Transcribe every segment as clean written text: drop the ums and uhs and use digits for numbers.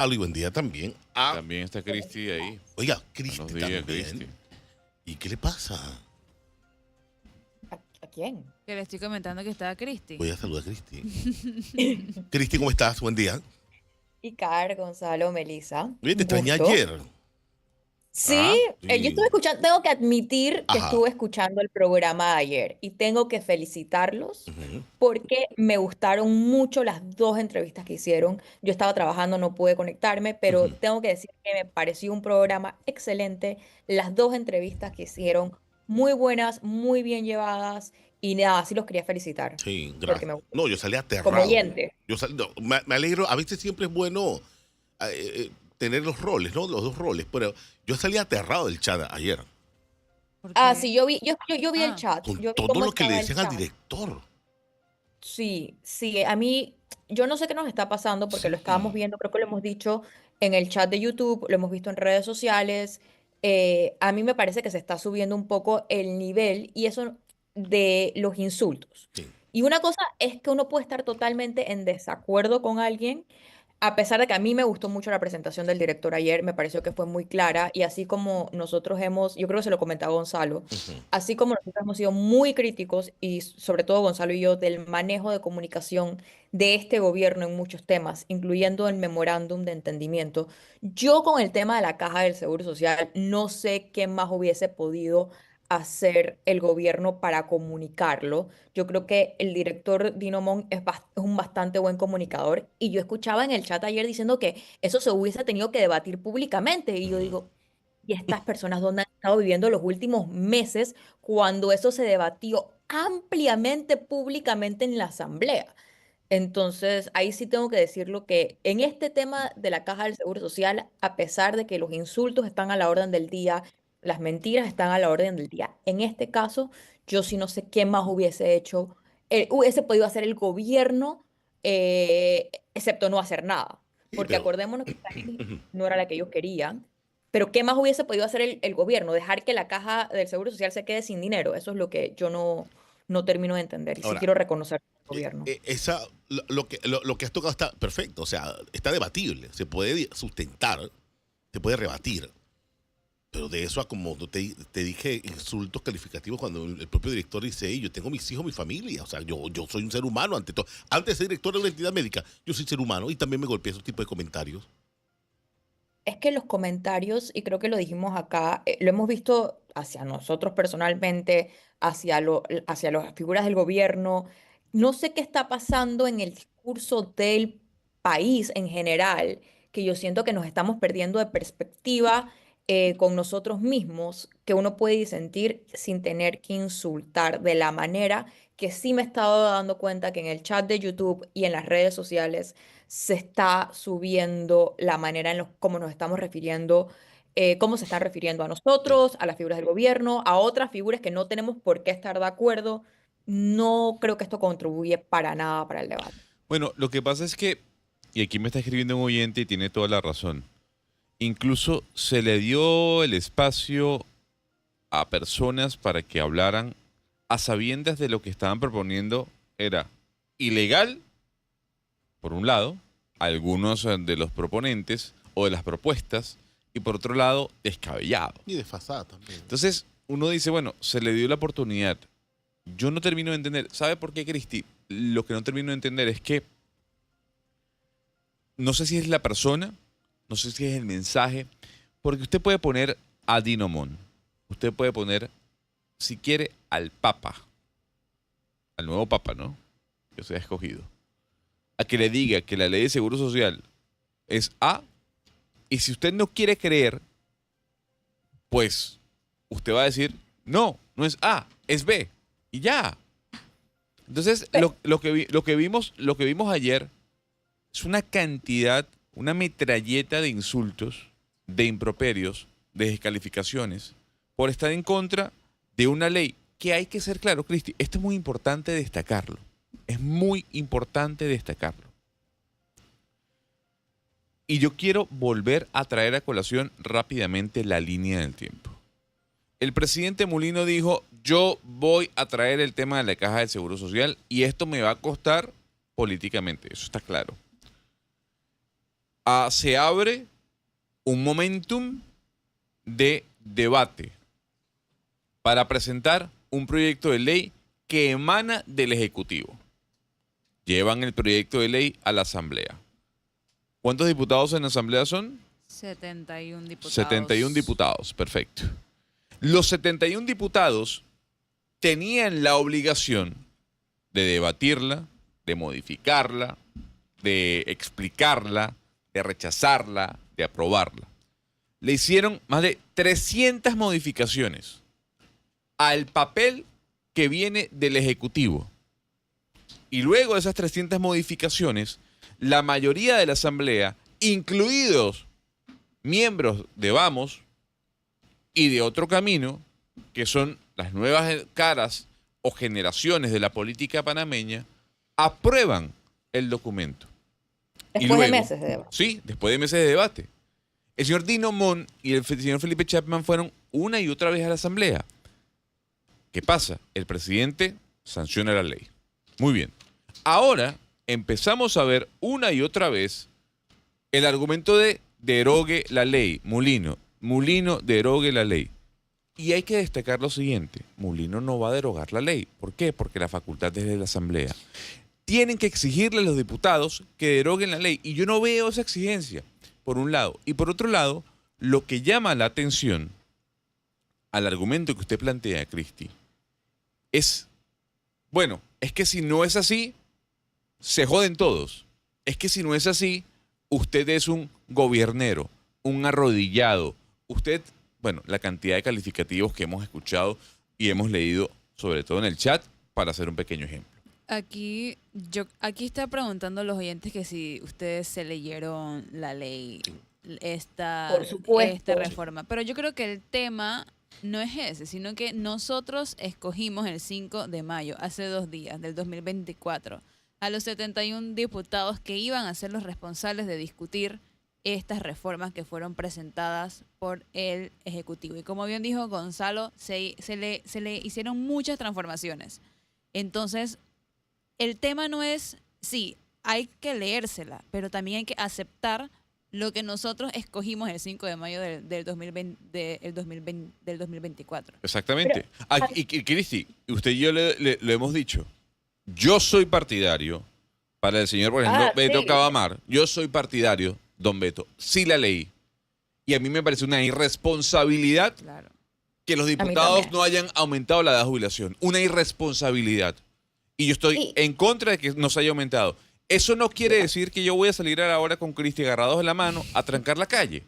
Algo y buen día también. También está Cristi ahí. Oiga, Cristi Buenos días, también. Cristi. ¿Y qué le pasa? ¿A quién? Que le estoy comentando que estaba Cristi. Voy a saludar a Cristi. Cristi, ¿cómo estás? Buen día. Icar, Gonzalo, Melissa. Oye, te Un extrañé gusto. ayer. Sí, yo Sí. estuve escuchando, tengo que admitir que Ajá. estuve escuchando el programa de ayer y tengo que felicitarlos Ujú. porque me gustaron mucho las dos entrevistas que hicieron. Yo estaba trabajando, no pude conectarme, pero Ujú. tengo que decir que me pareció un programa excelente. Las dos entrevistas que hicieron, muy buenas, muy bien llevadas y nada, sí los quería felicitar Sí, porque gracias. me gustó. No, yo salí Como aterrado. oyente. No, me alegro. A veces siempre es bueno tener los roles, ¿no? Los dos roles. Pero yo salí aterrado del chat ayer. ¿Por Ah, qué? sí, yo vi el Ah, chat, Con yo vi todo cómo lo que le estaba el decían al chat. director. Sí, sí, a mí, yo no sé qué nos está pasando porque lo estábamos Sí. viendo, creo que lo hemos dicho en el chat de YouTube, lo hemos visto en redes sociales. A mí me parece que se está subiendo un poco el nivel y eso de los insultos. Sí. Y una cosa es que uno puede estar totalmente en desacuerdo con alguien, a pesar de que a mí me gustó mucho la presentación del director ayer, me pareció que fue muy clara y así como nosotros hemos, yo creo que se lo comentaba Gonzalo, Ujú. así como nosotros hemos sido muy críticos y sobre todo Gonzalo y yo del manejo de comunicación de este gobierno en muchos temas, incluyendo el memorándum de entendimiento, yo con el tema de la caja del Seguro Social no sé qué más hubiese podido hacer el gobierno para comunicarlo. Yo creo que el director Dinomon es un bastante buen comunicador y yo escuchaba en el chat ayer diciendo que eso se hubiese tenido que debatir públicamente y yo Ujú. digo, ¿y estas personas dónde han estado viviendo los últimos meses cuando eso se debatió ampliamente públicamente en la asamblea? Entonces, ahí sí tengo que decirlo que en este tema de la caja del Seguro Social, a pesar de que los insultos están a la orden del día, las mentiras están a la orden del día, en este caso, yo sí no sé qué más hubiese hecho, hubiese podido hacer el gobierno, excepto no hacer nada. Sí, Porque pero acordémonos que esta ley no era la que ellos querían. Pero ¿qué más hubiese podido hacer el gobierno? Dejar que la caja del Seguro Social se quede sin dinero. Eso es lo que yo no termino de entender. Y sí ahora, quiero reconocer al gobierno. lo que has tocado está perfecto, o sea, está debatible, se puede sustentar, se puede rebatir, pero de eso a como te dije insultos calificativos cuando el propio director dice, "Ey, yo tengo mis hijos, mi familia, o sea, yo soy un ser humano ante todo, antes de ser director de una entidad médica, yo soy ser humano y también me golpea ese tipo de comentarios." Es que los comentarios, y creo que lo dijimos acá, lo hemos visto hacia nosotros personalmente, hacia las figuras del gobierno. No sé qué está pasando en el discurso del país en general, que yo siento que nos estamos perdiendo de perspectiva con nosotros mismos, que uno puede disentir sin tener que insultar de la manera que sí me he estado dando cuenta que en el chat de YouTube y en las redes sociales se está subiendo la manera en cómo nos estamos refiriendo, cómo se están refiriendo a Sí. nosotros, a las figuras del gobierno, a otras figuras que no tenemos por qué estar de acuerdo. No creo que esto contribuye para nada para el debate. Bueno, lo que pasa es que, y aquí me está escribiendo un oyente y tiene toda la razón, incluso se le dio el espacio a personas para que hablaran a sabiendas de lo que estaban proponiendo era ilegal, por un lado, algunos de los proponentes o de las propuestas, y por otro lado, descabellado. Y desfasada también. Entonces, uno dice, bueno, se le dio la oportunidad. Yo no termino de entender. ¿Sabe por qué, Cristi? Lo que no termino de entender es que no sé si es la persona, no sé si es el mensaje, porque usted puede poner a Dinomon, usted puede poner, si quiere, al Papa, al nuevo Papa, ¿no? Que se ha escogido, a que le diga que la ley de seguro social es A, y si usted no quiere creer, pues usted va a decir, no, no es A, es B, y ya. Entonces, lo que vimos ayer es una cantidad, una metralleta de insultos, de improperios, de descalificaciones, por estar en contra de una ley que hay que ser claro, Cristi, esto es muy importante destacarlo. Es muy importante destacarlo. Y yo quiero volver a traer a colación rápidamente la línea del tiempo. El presidente Mulino dijo, yo voy a traer el tema de la caja del Seguro Social y esto me va a costar políticamente, eso está claro. se abre un momentum de debate para presentar un proyecto de ley que emana del Ejecutivo. Llevan el proyecto de ley a la Asamblea. ¿Cuántos diputados en la Asamblea son? 71 diputados. 71 diputados, perfecto. Los 71 diputados tenían la obligación de debatirla, de modificarla, de explicarla, de rechazarla, de aprobarla. Le hicieron más de 300 modificaciones al papel que viene del Ejecutivo. Y luego de esas 300 modificaciones, la mayoría de la Asamblea, incluidos miembros de Vamos y de Otro Camino, que son las nuevas caras o generaciones de la política panameña, aprueban el documento. Y Después de luego, meses de debate. sí, después de meses de debate. El señor Dino Mon y el señor Felipe Chapman fueron una y otra vez a la Asamblea. ¿Qué pasa? El presidente sanciona la ley. Muy bien. Ahora empezamos a ver una y otra vez el argumento de derogue la ley. Mulino derogue la ley. Y hay que destacar lo siguiente. Mulino no va a derogar la ley. ¿Por qué? Porque la facultad es de la Asamblea. Tienen que exigirle a los diputados que deroguen la ley. Y yo no veo esa exigencia, por un lado. Y por otro lado, lo que llama la atención al argumento que usted plantea, Cristi, es, bueno, es que si no es así, se joden todos. Es que si no es así, usted es un gobiernero, un arrodillado. Usted, bueno, la cantidad de calificativos que hemos escuchado y hemos leído, sobre todo en el chat, para hacer un pequeño ejemplo. Aquí está preguntando los oyentes que si ustedes se leyeron la ley, Por esta supuesto. reforma. Pero yo creo que el tema no es ese, sino que nosotros escogimos el 5 de mayo, hace 2 días, del 2024, a los 71 diputados que iban a ser los responsables de discutir estas reformas que fueron presentadas por el Ejecutivo. Y como bien dijo Gonzalo, se le hicieron muchas transformaciones. Entonces, el tema no es, sí, hay que leérsela, pero también hay que aceptar lo que nosotros escogimos el 5 de mayo del 2024. Exactamente. Y Cristi, usted y yo lo hemos dicho. Yo soy partidario, para el señor, por ejemplo, Beto Sí. Cabamar, yo soy partidario, don Beto, sí la leí. Y a mí me parece una irresponsabilidad Claro. que los mí diputados también. no hayan aumentado la edad de jubilación. Una irresponsabilidad. Y yo estoy Sí. en contra de que no se haya aumentado. Eso no quiere decir que yo voy a salir a la hora con Cristi agarrados de la mano a trancar la calle.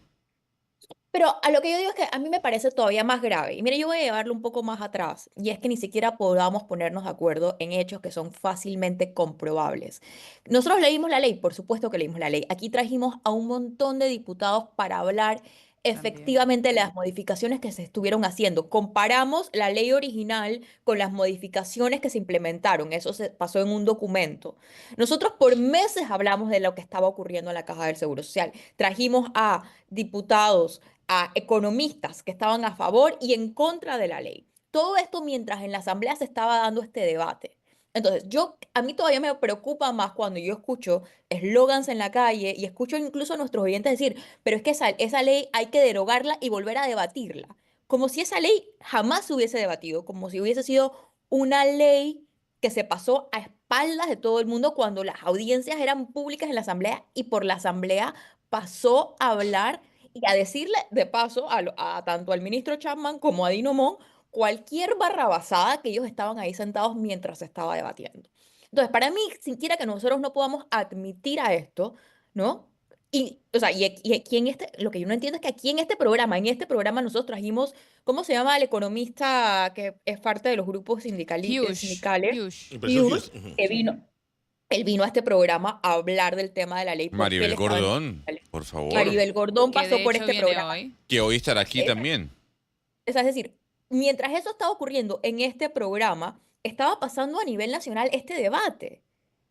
Pero a lo que yo digo es que a mí me parece todavía más grave. Y mire, yo voy a llevarlo un poco más atrás. Y es que ni siquiera podamos ponernos de acuerdo en hechos que son fácilmente comprobables. Nosotros leímos la ley, por supuesto que leímos la ley. Aquí trajimos a un montón de diputados para hablar efectivamente de las modificaciones que se estuvieron haciendo. Comparamos la ley original con las modificaciones que se implementaron. Eso se pasó en un documento. Nosotros por meses hablamos de lo que estaba ocurriendo en la Caja del Seguro Social. Trajimos a diputados, a economistas que estaban a favor y en contra de la ley. Todo esto mientras en la Asamblea se estaba dando este debate. Entonces, a mí todavía me preocupa más cuando yo escucho eslogans en la calle y escucho incluso a nuestros oyentes decir, pero es que esa ley hay que derogarla y volver a debatirla. Como si esa ley jamás se hubiese debatido, como si hubiese sido una ley que se pasó a espaldas de todo el mundo cuando las audiencias eran públicas en la Asamblea y por la Asamblea pasó a hablar y a decirle de paso a tanto al ministro Chapman como a Dino Mon cualquier barrabasada que ellos estaban ahí sentados mientras se estaba debatiendo. Entonces, para mí, siquiera que nosotros no podamos admitir a esto, ¿no? Y, o sea, y aquí lo que yo no entiendo es que aquí en este programa nosotros trajimos, ¿cómo se llama el economista que es parte de los grupos sindicales? Piyush. Impresión Piyush, Hughes. que vino, él vino a este programa a hablar del tema de la ley porque él Maribel estaba en Gordón, por favor, Maribel Gordón Que pasó de por hecho este viene programa. hoy. que hoy estará aquí Es también. es decir, mientras eso estaba ocurriendo en este programa, estaba pasando a nivel nacional este debate.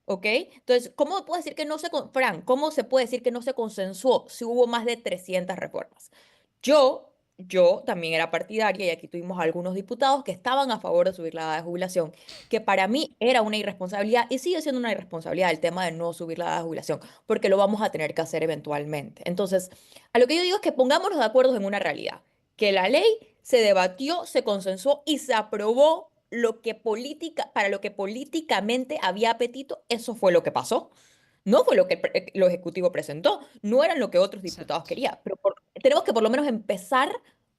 ¿Ok? Entonces, ¿cómo puede decir que no Fran, cómo se puede decir que no se consensuó si hubo más de 300 reformas? Yo yo también era partidaria y aquí tuvimos algunos diputados que estaban a favor de subir la edad de jubilación, que para mí era una irresponsabilidad y sigue siendo una irresponsabilidad el tema de no subir la edad de jubilación, porque lo vamos a tener que hacer eventualmente. Entonces, a lo que yo digo es que pongámonos de acuerdo en una realidad, que la ley se debatió, se consensuó y se aprobó para lo que políticamente había apetito, eso fue lo que pasó. No fue lo que lo Ejecutivo presentó, no eran lo que otros diputados Exacto. querían, pero tenemos que por lo menos empezar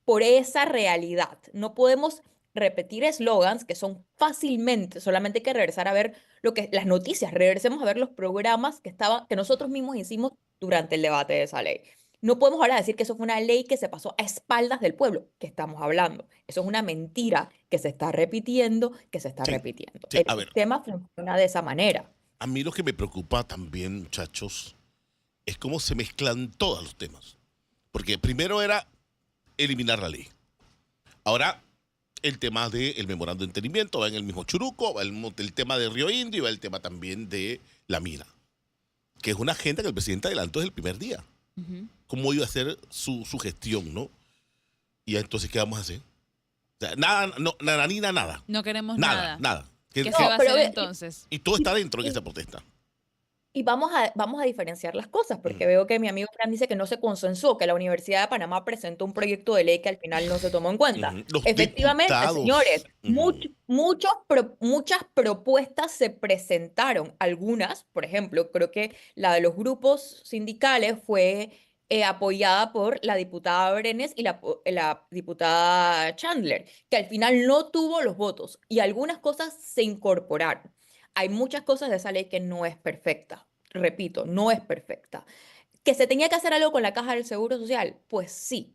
por esa realidad. No podemos repetir eslogans que son fácilmente, solamente hay que regresar a ver las noticias, regresemos a ver los programas que nosotros mismos hicimos durante el debate de esa ley. No podemos ahora decir que eso fue una ley que se pasó a espaldas del pueblo, que estamos hablando. Eso es una mentira que se está repitiendo, que se está Sí, repitiendo. sí, El a ver, sistema funciona de esa manera. a mí lo que me preocupa también, muchachos, es cómo se mezclan todos los temas. Porque primero era eliminar la ley. Ahora, el tema del memorando de entendimiento va en el mismo churuco, va el tema de Río Indio y va el tema también de la mina, que es una agenda que el presidente adelantó desde el primer día. Ujú. Cómo iba a ser su gestión, ¿no? Y entonces, ¿qué vamos a hacer? O sea, nada, no, nananina, nada. No queremos Nada, nada. nada. ¿Qué Que- se va a pero hacer ve- entonces? y todo está dentro en y, esa protesta. Y vamos a diferenciar las cosas, Ujú, porque veo que mi amigo Fran dice que no se consensuó, que la Universidad de Panamá presentó un proyecto de ley que al final no se tomó en cuenta. ujú. Los Efectivamente, señores, diputados. Ujú, muchas propuestas se presentaron. Algunas, por ejemplo, creo que la de los grupos sindicales fue apoyada por la diputada Brenes y la diputada Chandler, que al final no tuvo los votos y algunas cosas se incorporaron. Hay muchas cosas de esa ley que no es perfecta. Repito, no es perfecta. ¿Que se tenía que hacer algo con la caja del Seguro Social? Pues sí.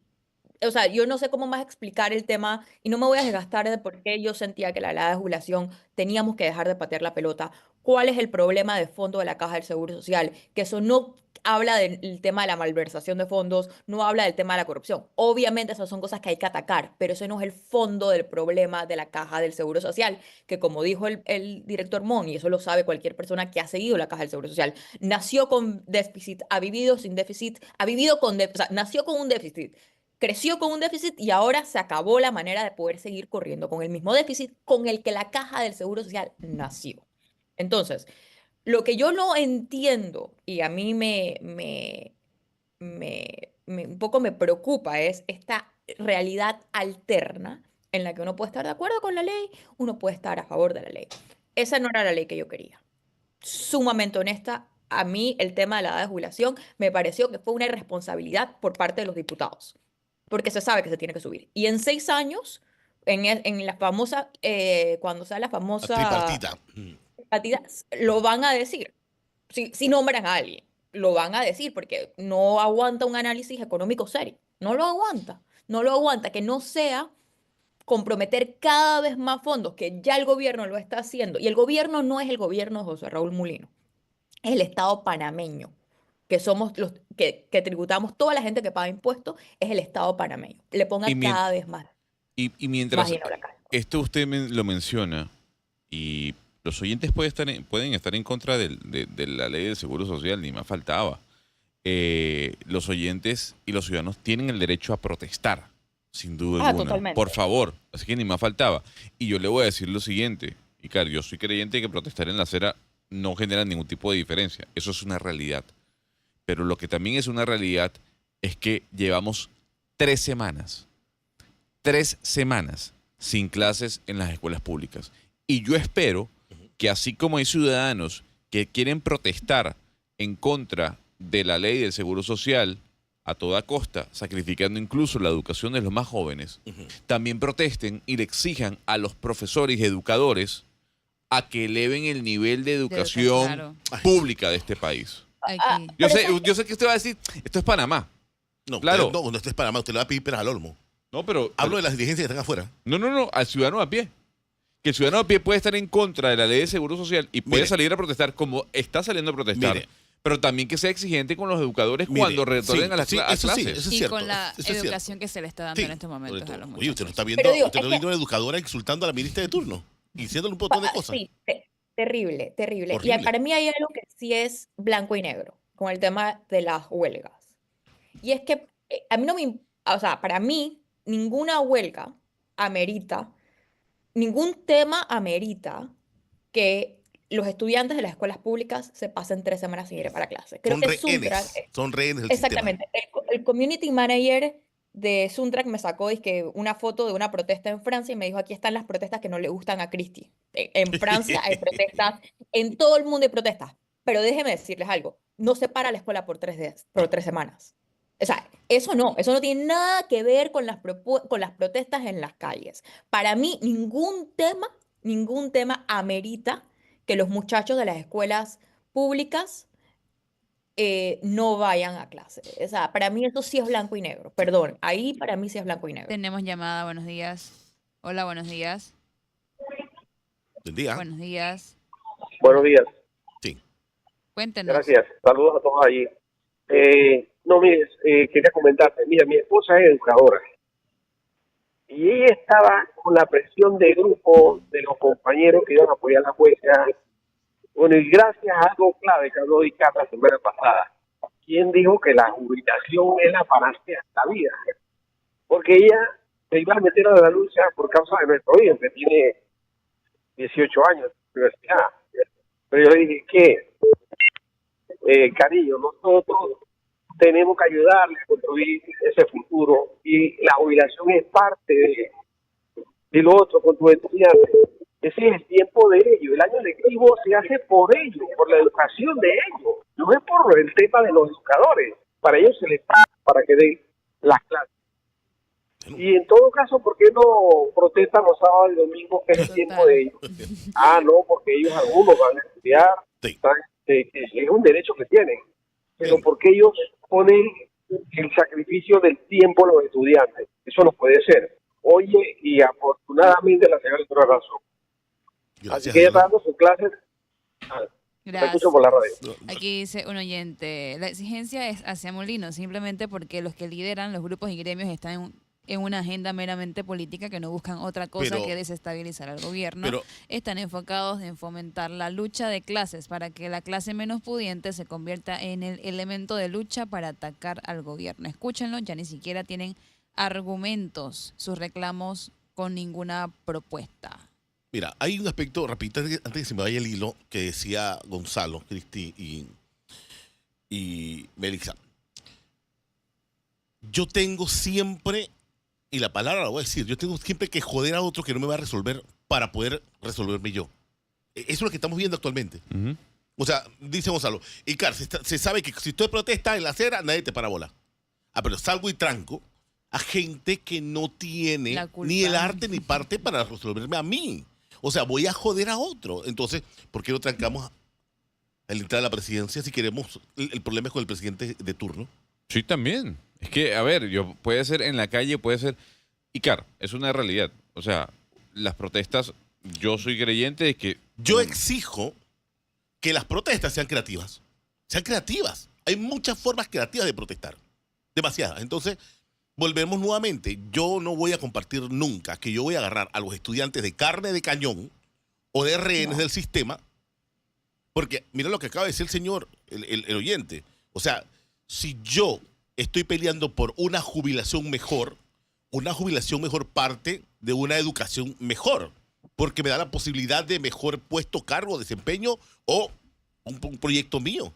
O sea, yo no sé cómo más explicar el tema y no me voy a desgastar de por qué yo sentía que la edad de jubilación teníamos que dejar de patear la pelota. ¿Cuál es el problema de fondo de la caja del Seguro Social? Que eso no habla del tema de la malversación de fondos, no habla del tema de la corrupción. Obviamente esas son cosas que hay que atacar, pero ese no es el fondo del problema de la caja del Seguro Social, que como dijo el director Mon, y eso lo sabe cualquier persona que ha seguido la caja del Seguro Social, nació con déficit, ha vivido sin déficit, ha vivido con déficit, o sea, nació con un déficit, creció con un déficit y ahora se acabó la manera de poder seguir corriendo con el mismo déficit con el que la caja del Seguro Social nació. Entonces, lo que yo no entiendo y a mí un poco me preocupa es esta realidad alterna en la que uno puede estar de acuerdo con la ley, uno puede estar a favor de la ley. Esa no era la ley que yo quería. Sumamente honesta, a mí el tema de la edad de jubilación me pareció que fue una irresponsabilidad por parte de los diputados, porque se sabe que se tiene que subir. Y en 6 años, en la famosa, cuando sea la la famosa tripartita. Ujú. partida, lo van a decir. Si nombran a alguien, lo van a decir porque no aguanta un análisis económico serio. No lo aguanta. No lo aguanta. Que no sea comprometer cada vez más fondos, que ya el gobierno lo está haciendo. Y el gobierno no es el gobierno de José Raúl Mulino, es el Estado panameño, que somos los que tributamos, toda la gente que paga impuestos, es el Estado panameño. Le Y, ponga mien- cada vez más, y más mientras dinero a la calle. esto usted lo menciona, y los oyentes pueden estar en contra de la ley del Seguro Social, ni más faltaba. Los oyentes y los ciudadanos tienen el derecho a protestar, sin duda alguna. Totalmente. Por favor, así que ni más faltaba. Y yo le voy a decir lo siguiente, y claro, yo soy creyente de que protestar en la acera no genera ningún tipo de diferencia. Eso es una realidad. Pero lo que también es una realidad es que llevamos 3 semanas, 3 semanas sin clases en las escuelas públicas. Y yo espero que así como hay ciudadanos que quieren protestar en contra de la ley del Seguro Social a toda costa, sacrificando incluso la educación de los más jóvenes, Ujú. también protesten y le exijan a los profesores y educadores a que eleven el nivel de educación claro. pública de este país. Aquí. Yo sé que usted va a decir, esto es Panamá. No, Claro. no, no estés para más, usted le va a pedir peras al olmo. No, pero Hablo de las diligencias que están afuera. no, al ciudadano a pie. Que el ciudadano a pie puede estar en contra de la ley de seguro social y puede Mire. salir a protestar como está saliendo a protestar. Mire. Pero también que sea exigente con los educadores Mire, cuando retornen sí, a las sí, a eso sí, clases. eso es Y cierto. con la eso es cierto. educación que se le está dando Sí, en estos momentos sobre a todo. los Oye, usted no está muchachos. viendo, Pero digo, usted no es está viendo a una educadora insultando a la ministra de turno y diciéndole un montón de cosas. Sí, terrible, terrible. Y Horrible. para mí hay algo que sí es blanco y negro con el tema de las huelgas. Y es que a mí no me, o sea, para mí ninguna huelga amerita, ningún tema amerita que los estudiantes de las escuelas públicas se pasen 3 semanas sin ir para clase. Creo que Suntrack, Son rehenes del sistema. exactamente, el community manager de Suntrack me sacó dizque, una foto de una protesta en Francia y me dijo, aquí están las protestas que no le gustan a Christie. En Francia hay protestas, en todo el mundo hay protestas, pero déjenme decirles algo, no se para la escuela por 3 días, por 3 semanas. O sea, eso no tiene nada que ver con con las protestas en las calles. Para mí, ningún tema amerita que los muchachos de las escuelas públicas no vayan a clase. O sea, para mí eso sí es blanco y negro. Perdón, ahí para mí sí es blanco y negro. Tenemos llamada, buenos días. Hola, buenos días. ¿Buen día? Buenos días. Buenos días, Sí. Cuéntenos. gracias. Saludos a todos allí. No, mire, quería comentarte. Mira, mi esposa es educadora y ella estaba con la presión de grupo de los compañeros que iban a apoyar la huelga. Bueno, y gracias a algo clave que habló Icar la semana pasada, quien dijo que la jubilación es la panacea de la vida, porque ella se iba a meter a la lucha por causa de nuestro hijo, que tiene 18 años de universidad. Pero yo le dije que, cariño, nosotros tenemos que ayudarles a construir ese futuro y la jubilación es parte de lo otro con tus estudiantes. Ese es el tiempo de ellos. El año lectivo se hace por ellos, por la educación de ellos. No es por el tema de los educadores. Para ellos se les paga para que den las clases. Y en todo caso, ¿por qué no protestan los sábados y domingos, que es el tiempo de ellos? No, porque ellos algunos van a estudiar, Sí. es un derecho que tienen. Pero porque ellos ponen el sacrificio del tiempo a los estudiantes. Eso no puede ser. Oye, y afortunadamente la señora tiene razón. Así Gracias que ella a está Dios. dando sus clases. La Gracias. escucho por la radio. Aquí dice un oyente, la exigencia es hacia Molino, simplemente porque los que lideran los grupos y gremios están en una agenda meramente política que no buscan otra cosa Pero- que desestabilizar al gobierno. pero- Están enfocados en fomentar la lucha de clases para que la clase menos pudiente se convierta en el elemento de lucha para atacar al gobierno. Escúchenlo, ya ni siquiera tienen argumentos, sus reclamos con ninguna propuesta. Mira, hay un aspecto, rapidito, antes que se me vaya el hilo, que decía Gonzalo, Cristi y Melissa. Yo tengo siempre, y la palabra la voy a decir, yo tengo siempre que joder a otro que no me va a resolver para poder resolverme yo. Eso es lo que estamos viendo actualmente. Ujú. O sea, dice Gonzalo, Icar, se sabe que si tú protestas en la acera, nadie te para bola. Pero salgo y tranco a gente que no tiene La culpa. ni el arte ni parte para resolverme a mí. O sea, voy a joder a otro. Entonces, ¿por qué no trancamos al entrar a la presidencia si queremos? El problema es con el presidente de turno. Sí, también. Es que, a ver, puede ser en la calle, puede ser... Icar, es una realidad. O sea, las protestas, yo soy creyente de que... Yo exijo que las protestas sean creativas. Sean creativas. Hay muchas formas creativas de protestar. Demasiadas. Entonces, volvemos nuevamente. Yo no voy a compartir nunca que yo voy a agarrar a los estudiantes de carne de cañón o de rehenes del sistema. Porque mira lo que acaba de decir el señor, el oyente. O sea, si yo estoy peleando por una jubilación mejor parte de una educación mejor. Porque me da la posibilidad de mejor puesto, cargo, desempeño o un proyecto mío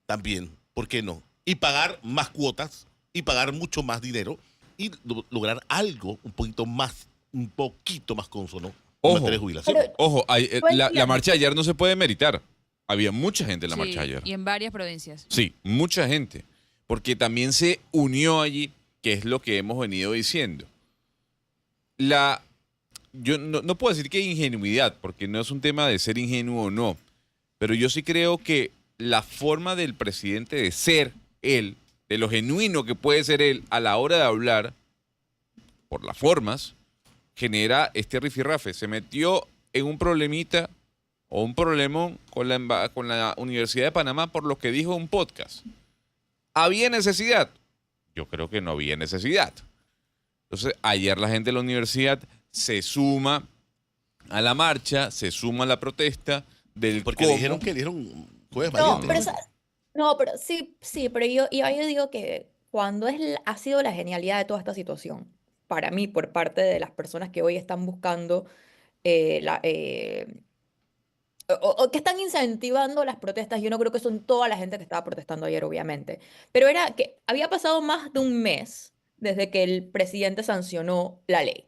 también. ¿Por qué no? Y pagar más cuotas y pagar mucho más dinero y lograr algo un poquito más consono en Ojo. materia de jubilación. Pero- Ojo, Yo la entiendo. marcha de ayer no se puede meritar. Había mucha gente en la Sí, marcha ayer. y en varias provincias. Sí, mucha gente. Porque también se unió allí, que es lo que hemos venido diciendo. Yo no puedo decir que hay ingenuidad, porque no es un tema de ser ingenuo o no. Pero yo sí creo que la forma del presidente de ser él, de lo genuino que puede ser él a la hora de hablar, por las formas, genera este rifirrafe. Se metió en un problemita o un problemón con la Universidad de Panamá por lo que dijo en un podcast. ¿Había necesidad? Yo creo que no había necesidad. Entonces, ayer la gente de la universidad se suma a la marcha, se suma a la protesta del Porque cómo- le dijeron que le dieron jueves No, valiente. pero, no, pero sí, pero yo digo que cuando ha sido la genialidad de toda esta situación, para mí, por parte de las personas que hoy están buscando eh, la, eh, o que están incentivando las protestas. Yo no creo que son toda la gente que estaba protestando ayer, obviamente, pero era que había pasado más de un mes desde que el presidente sancionó la ley.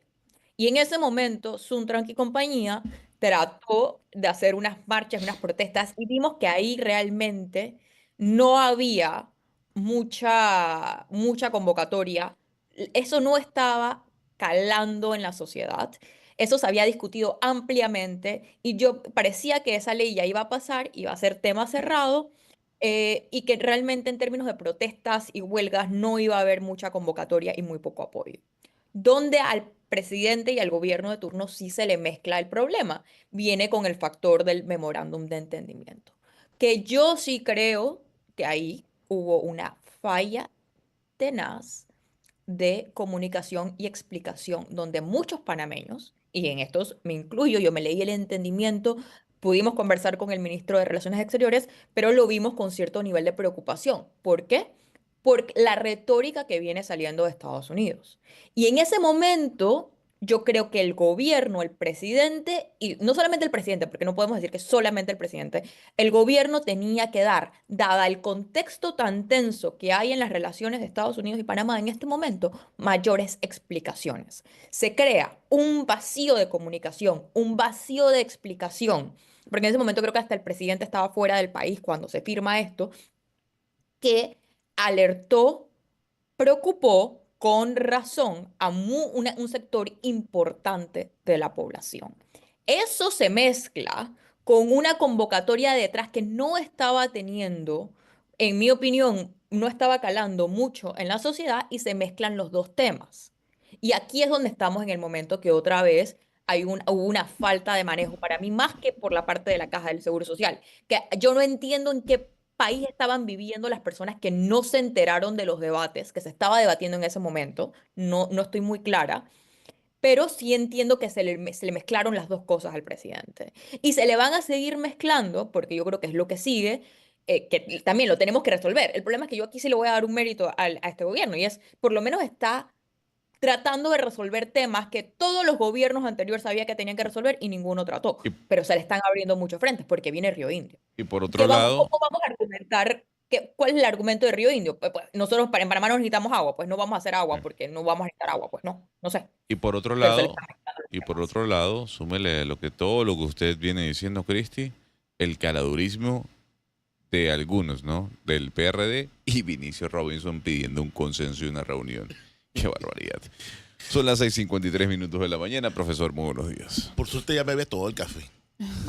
Y en ese momento, Suntrank y compañía trató de hacer unas marchas, unas protestas, y vimos que ahí realmente no había mucha convocatoria. Eso no estaba calando en la sociedad. Eso se había discutido ampliamente y yo parecía que esa ley ya iba a pasar, iba a ser tema cerrado, y que realmente en términos de protestas y huelgas no iba a haber mucha convocatoria y muy poco apoyo. Donde al presidente y al gobierno de turno sí se le mezcla el problema. Viene con el factor del memorándum de entendimiento. Que yo sí creo que ahí hubo una falla tenaz de comunicación y explicación, donde muchos panameños, y en estos me incluyo, yo me leí el entendimiento, pudimos conversar con el ministro de Relaciones Exteriores, pero lo vimos con cierto nivel de preocupación. ¿Por qué? Por la retórica que viene saliendo de Estados Unidos. Y en ese momento, yo creo que el gobierno, el presidente, y no solamente el presidente, porque no podemos decir que solamente el presidente, el gobierno tenía que dar, dada el contexto tan tenso que hay en las relaciones de Estados Unidos y Panamá en este momento, mayores explicaciones. Se crea un vacío de comunicación, un vacío de explicación, porque en ese momento creo que hasta el presidente estaba fuera del país cuando se firma esto, que alertó, preocupó con razón a un sector importante de la población. Eso se mezcla con una convocatoria detrás que no estaba teniendo, en mi opinión, no estaba calando mucho en la sociedad y se mezclan los dos temas. Y aquí es donde estamos en el momento que otra vez hubo una falta de manejo para mí, más que por la parte de la Caja del Seguro Social, que yo no entiendo en qué país estaban viviendo las personas que no se enteraron de los debates que se estaba debatiendo en ese momento. No, no estoy muy clara, pero sí entiendo que se le mezclaron las dos cosas al presidente. Y se le van a seguir mezclando, porque yo creo que es lo que sigue, que también lo tenemos que resolver. El problema es que yo aquí sí le voy a dar un mérito a este gobierno, y es, por lo menos está tratando de resolver temas que todos los gobiernos anteriores sabían que tenían que resolver y ninguno trató. Y, Pero se le están abriendo muchos frentes porque viene Río Indio. y por otro lado, ¿Cómo vamos a argumentar? ¿Cuál es el argumento de Río Indio? Pues, nosotros en Panamá no necesitamos agua, pues no vamos a hacer agua porque no vamos a necesitar agua, pues no, no sé. y por otro Pero se le lado, están mezclando los y por temas. otro lado, súmele todo lo que usted viene diciendo, Cristi, el caladurismo de algunos, ¿no? Del PRD y Vinicio Robinson pidiendo un consenso y una reunión. Qué barbaridad. Son las 6:53 de la mañana. Profesor, muy buenos días. Por suerte ya me bebe todo el café.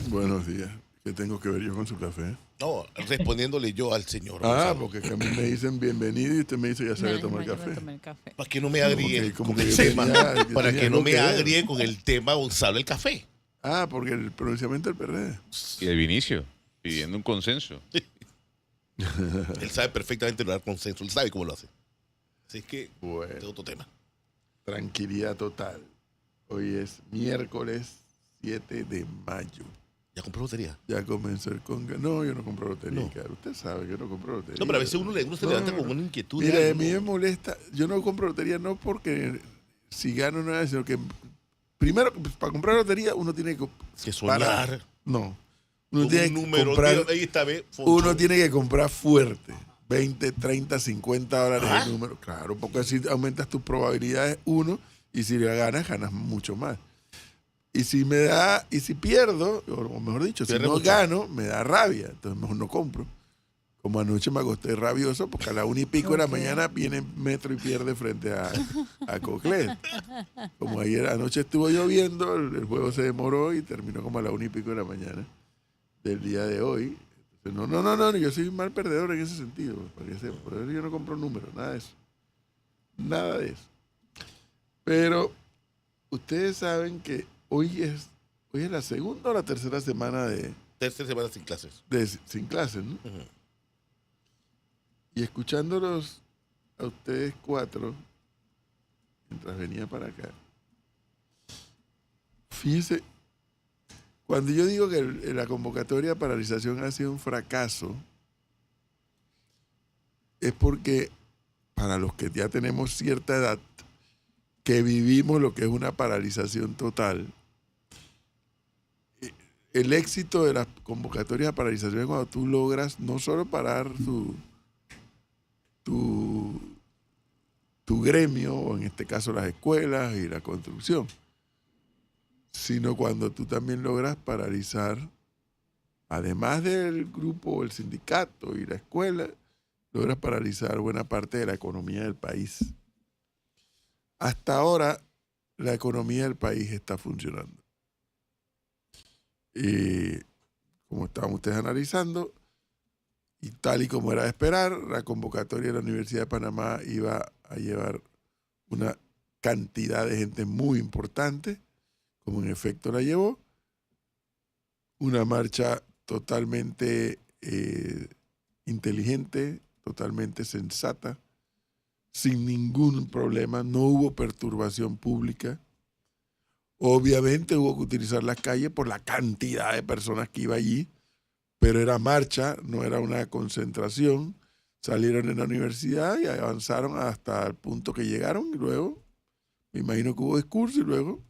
Buenos días. ¿Qué tengo que ver yo con su café? No, respondiéndole yo al señor. Ah, Gonzalo, porque que a mí me dicen bienvenido y usted me dice ya sabe Menos tomar mal, yo me café. tomé el café. para que no me agríe como con que el yo tema. tenía- yo Para tenía que no algo me que ver. agríe con el tema Gonzalo el café. Ah, porque el pronunciamiento del PRD. Y de Vinicio pidiendo un consenso. Él sabe perfectamente lograr consenso. Él sabe cómo lo hace. Así es que, Bueno, es otro tema. tranquilidad total. Hoy es miércoles 7 de mayo. ¿Ya compró lotería? Ya comenzó el conga. No, yo no compro lotería, No. claro. Usted sabe que yo no compro lotería. No, pero a veces uno se No, levanta no, con no. una inquietud. de Mira, a algo, mí me ¿no? molesta. Yo no compro lotería no porque si gano nada, sino que primero, para comprar lotería uno tiene que... Que soñar. No. Uno Con tiene un que número. comprar... Ahí está, ve. Foncho. Uno tiene que comprar fuerte. 20, 30, 50 dólares ¿Ah? el número. Claro, porque así aumentas tus probabilidades, uno, y si la ganas, ganas mucho más. Y si pierdo, o mejor dicho, si Pierde no mucho. gano, me da rabia. Entonces mejor no compro. Como anoche me acosté rabioso porque a la 1:00 de la Ok. mañana viene Metro y pierde frente a Coclet. Como ayer anoche estuvo lloviendo, el juego se demoró y terminó como a la 1:00 de la mañana del día de hoy. Entonces, no, yo soy un mal perdedor en ese sentido. Para que sepa. Por eso yo no compro números, nada de eso. Nada de eso. Pero ustedes saben que hoy es la segunda o la tercera semana Tercera semana sin clases. sin clases, ¿no? Ujú. Y escuchándolos a ustedes cuatro, mientras venía para acá, fíjense, cuando yo digo que la convocatoria de paralización ha sido un fracaso, es porque para los que ya tenemos cierta edad, que vivimos lo que es una paralización total. El éxito de las convocatorias de paralización es cuando tú logras no solo parar tu gremio, o en este caso las escuelas y la construcción, sino cuando tú también logras paralizar, además del grupo, el sindicato y la escuela, logras paralizar buena parte de la economía del país. Hasta ahora, la economía del país está funcionando. Y como estaban ustedes analizando, y tal y como era de esperar, la convocatoria de la Universidad de Panamá iba a llevar una cantidad de gente muy importante, como en efecto la llevó. Una marcha totalmente inteligente, totalmente sensata, sin ningún problema, no hubo perturbación pública. Obviamente hubo que utilizar las calles por la cantidad de personas que iba allí, pero era marcha, no era una concentración. Salieron en la universidad y avanzaron hasta el punto que llegaron y luego, me imagino que hubo discurso y luego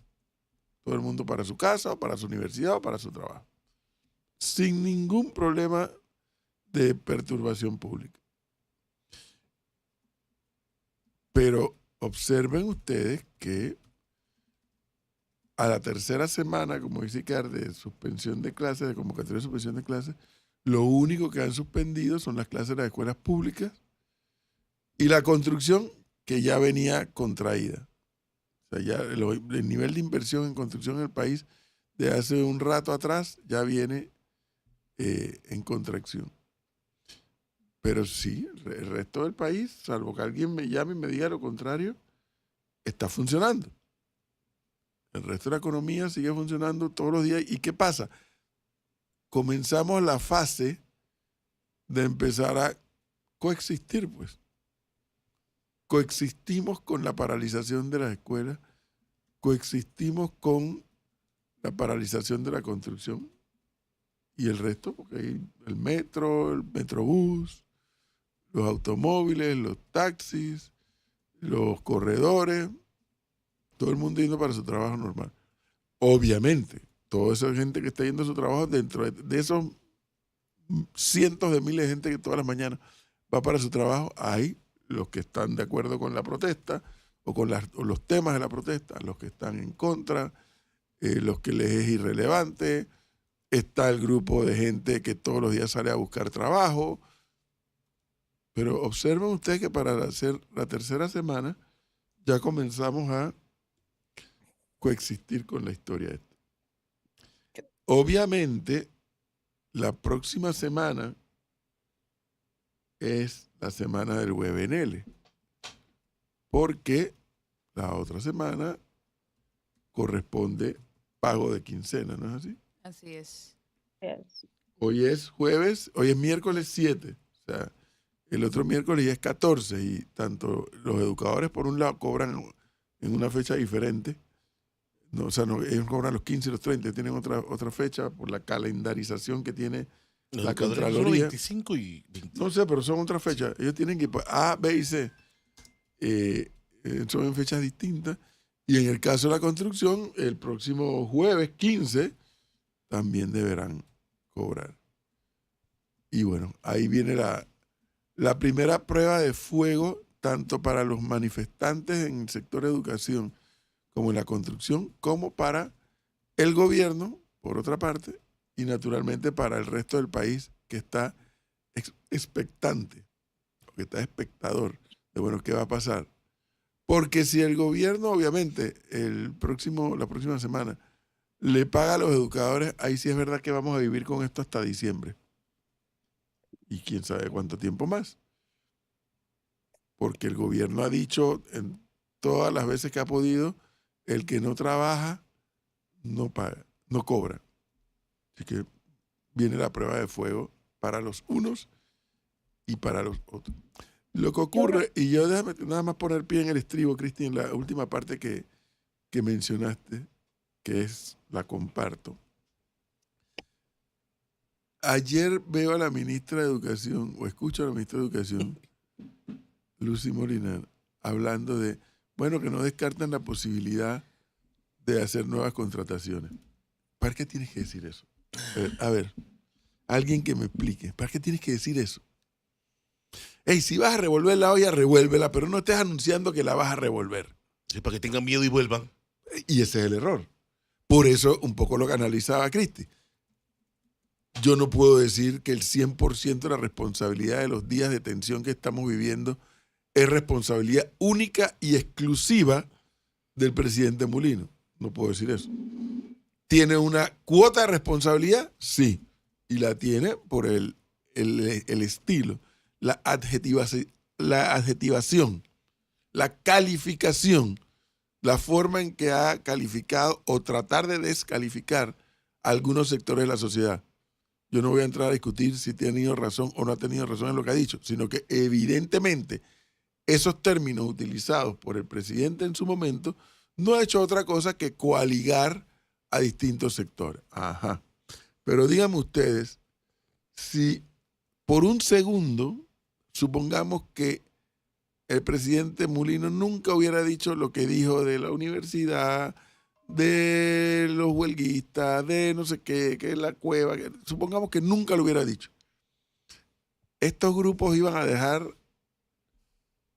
todo el mundo para su casa o para su universidad o para su trabajo. Sin ningún problema de perturbación pública. Pero observen ustedes que a la tercera semana, como dice Icar, de suspensión de clases, de convocatoria de suspensión de clases, lo único que han suspendido son las clases de las escuelas públicas y la construcción, que ya venía contraída. O sea, ya el nivel de inversión en construcción en el país de hace un rato atrás ya viene en contracción. Pero sí, el resto del país, salvo que alguien me llame y me diga lo contrario, está funcionando. El resto de la economía sigue funcionando todos los días. ¿Y qué pasa? Comenzamos la fase de empezar a coexistir, pues. Coexistimos con la paralización de las escuelas, coexistimos con la paralización de la construcción y el resto, porque hay el metro, el metrobús, los automóviles, los taxis, los corredores, todo el mundo yendo para su trabajo normal. Obviamente, toda esa gente que está yendo a su trabajo, dentro de esos cientos de miles de gente que todas las mañanas va para su trabajo, hay los que están de acuerdo con la protesta o con los temas de la protesta, los que están en contra, los que les es irrelevante, está el grupo de gente que todos los días sale a buscar trabajo. Pero observen ustedes que para hacer la tercera semana ya comenzamos a coexistir con la historia esta. Obviamente, la próxima semana es la semana del WebNL, porque la otra semana corresponde pago de quincena, ¿no es así? Así es. Hoy es jueves, hoy es miércoles 7, o sea, el otro miércoles ya es 14 y tanto los educadores por un lado cobran en una fecha diferente, no, o sea, no, ellos cobran los 15 y los 30, tienen otra fecha por la calendarización que tiene la Contraloría. 25 y 20. No sé, pero son otras fechas. Ellos tienen que ir A, B y C. Son en fechas distintas. Y en el caso de la construcción, el próximo jueves 15 también deberán cobrar. Y bueno, ahí viene la primera prueba de fuego, tanto para los manifestantes en el sector de educación como en la construcción, como para el gobierno, por otra parte, y naturalmente para el resto del país que está expectante, que está espectador de, bueno, ¿qué va a pasar? Porque si el gobierno, obviamente, la próxima semana, le paga a los educadores, ahí sí es verdad que vamos a vivir con esto hasta diciembre. Y quién sabe cuánto tiempo más. Porque el gobierno ha dicho en todas las veces que ha podido, el que no trabaja, no paga, no cobra. Así que viene la prueba de fuego para los unos y para los otros. Lo que ocurre, y yo déjame nada más poner pie en el estribo, Cristi, en la última parte que mencionaste, que la comparto. Ayer veo a la ministra de Educación, o escucho a la ministra de Educación, Lucy Molinar, hablando de, Bueno, que no descartan la posibilidad de hacer nuevas contrataciones. ¿Para qué tienes que decir eso? A ver, alguien que me explique. ¿Para qué tienes que decir eso? Ey, si vas a revolver la olla, revuélvela, pero no estés anunciando que la vas a revolver. Sí, para que tengan miedo y vuelvan. Y ese es el error. Por eso, un poco lo que analizaba Cristi. Yo no puedo decir que el 100% de la responsabilidad de los días de tensión que estamos viviendo es responsabilidad única y exclusiva del presidente Mulino. No puedo decir eso. ¿Tiene una cuota de responsabilidad? Sí. Y la tiene por el estilo, la adjetivación, la calificación, la forma en que ha calificado o tratar de descalificar a algunos sectores de la sociedad. Yo no voy a entrar a discutir si ha tenido razón o no ha tenido razón en lo que ha dicho, sino que evidentemente esos términos utilizados por el presidente en su momento no ha hecho otra cosa que coaligar a distintos sectores. Ajá. Pero díganme ustedes, si por un segundo supongamos que el presidente Mulino nunca hubiera dicho lo que dijo de la universidad, de los huelguistas, de no sé qué, que es la cueva, supongamos que nunca lo hubiera dicho. Estos grupos iban a dejar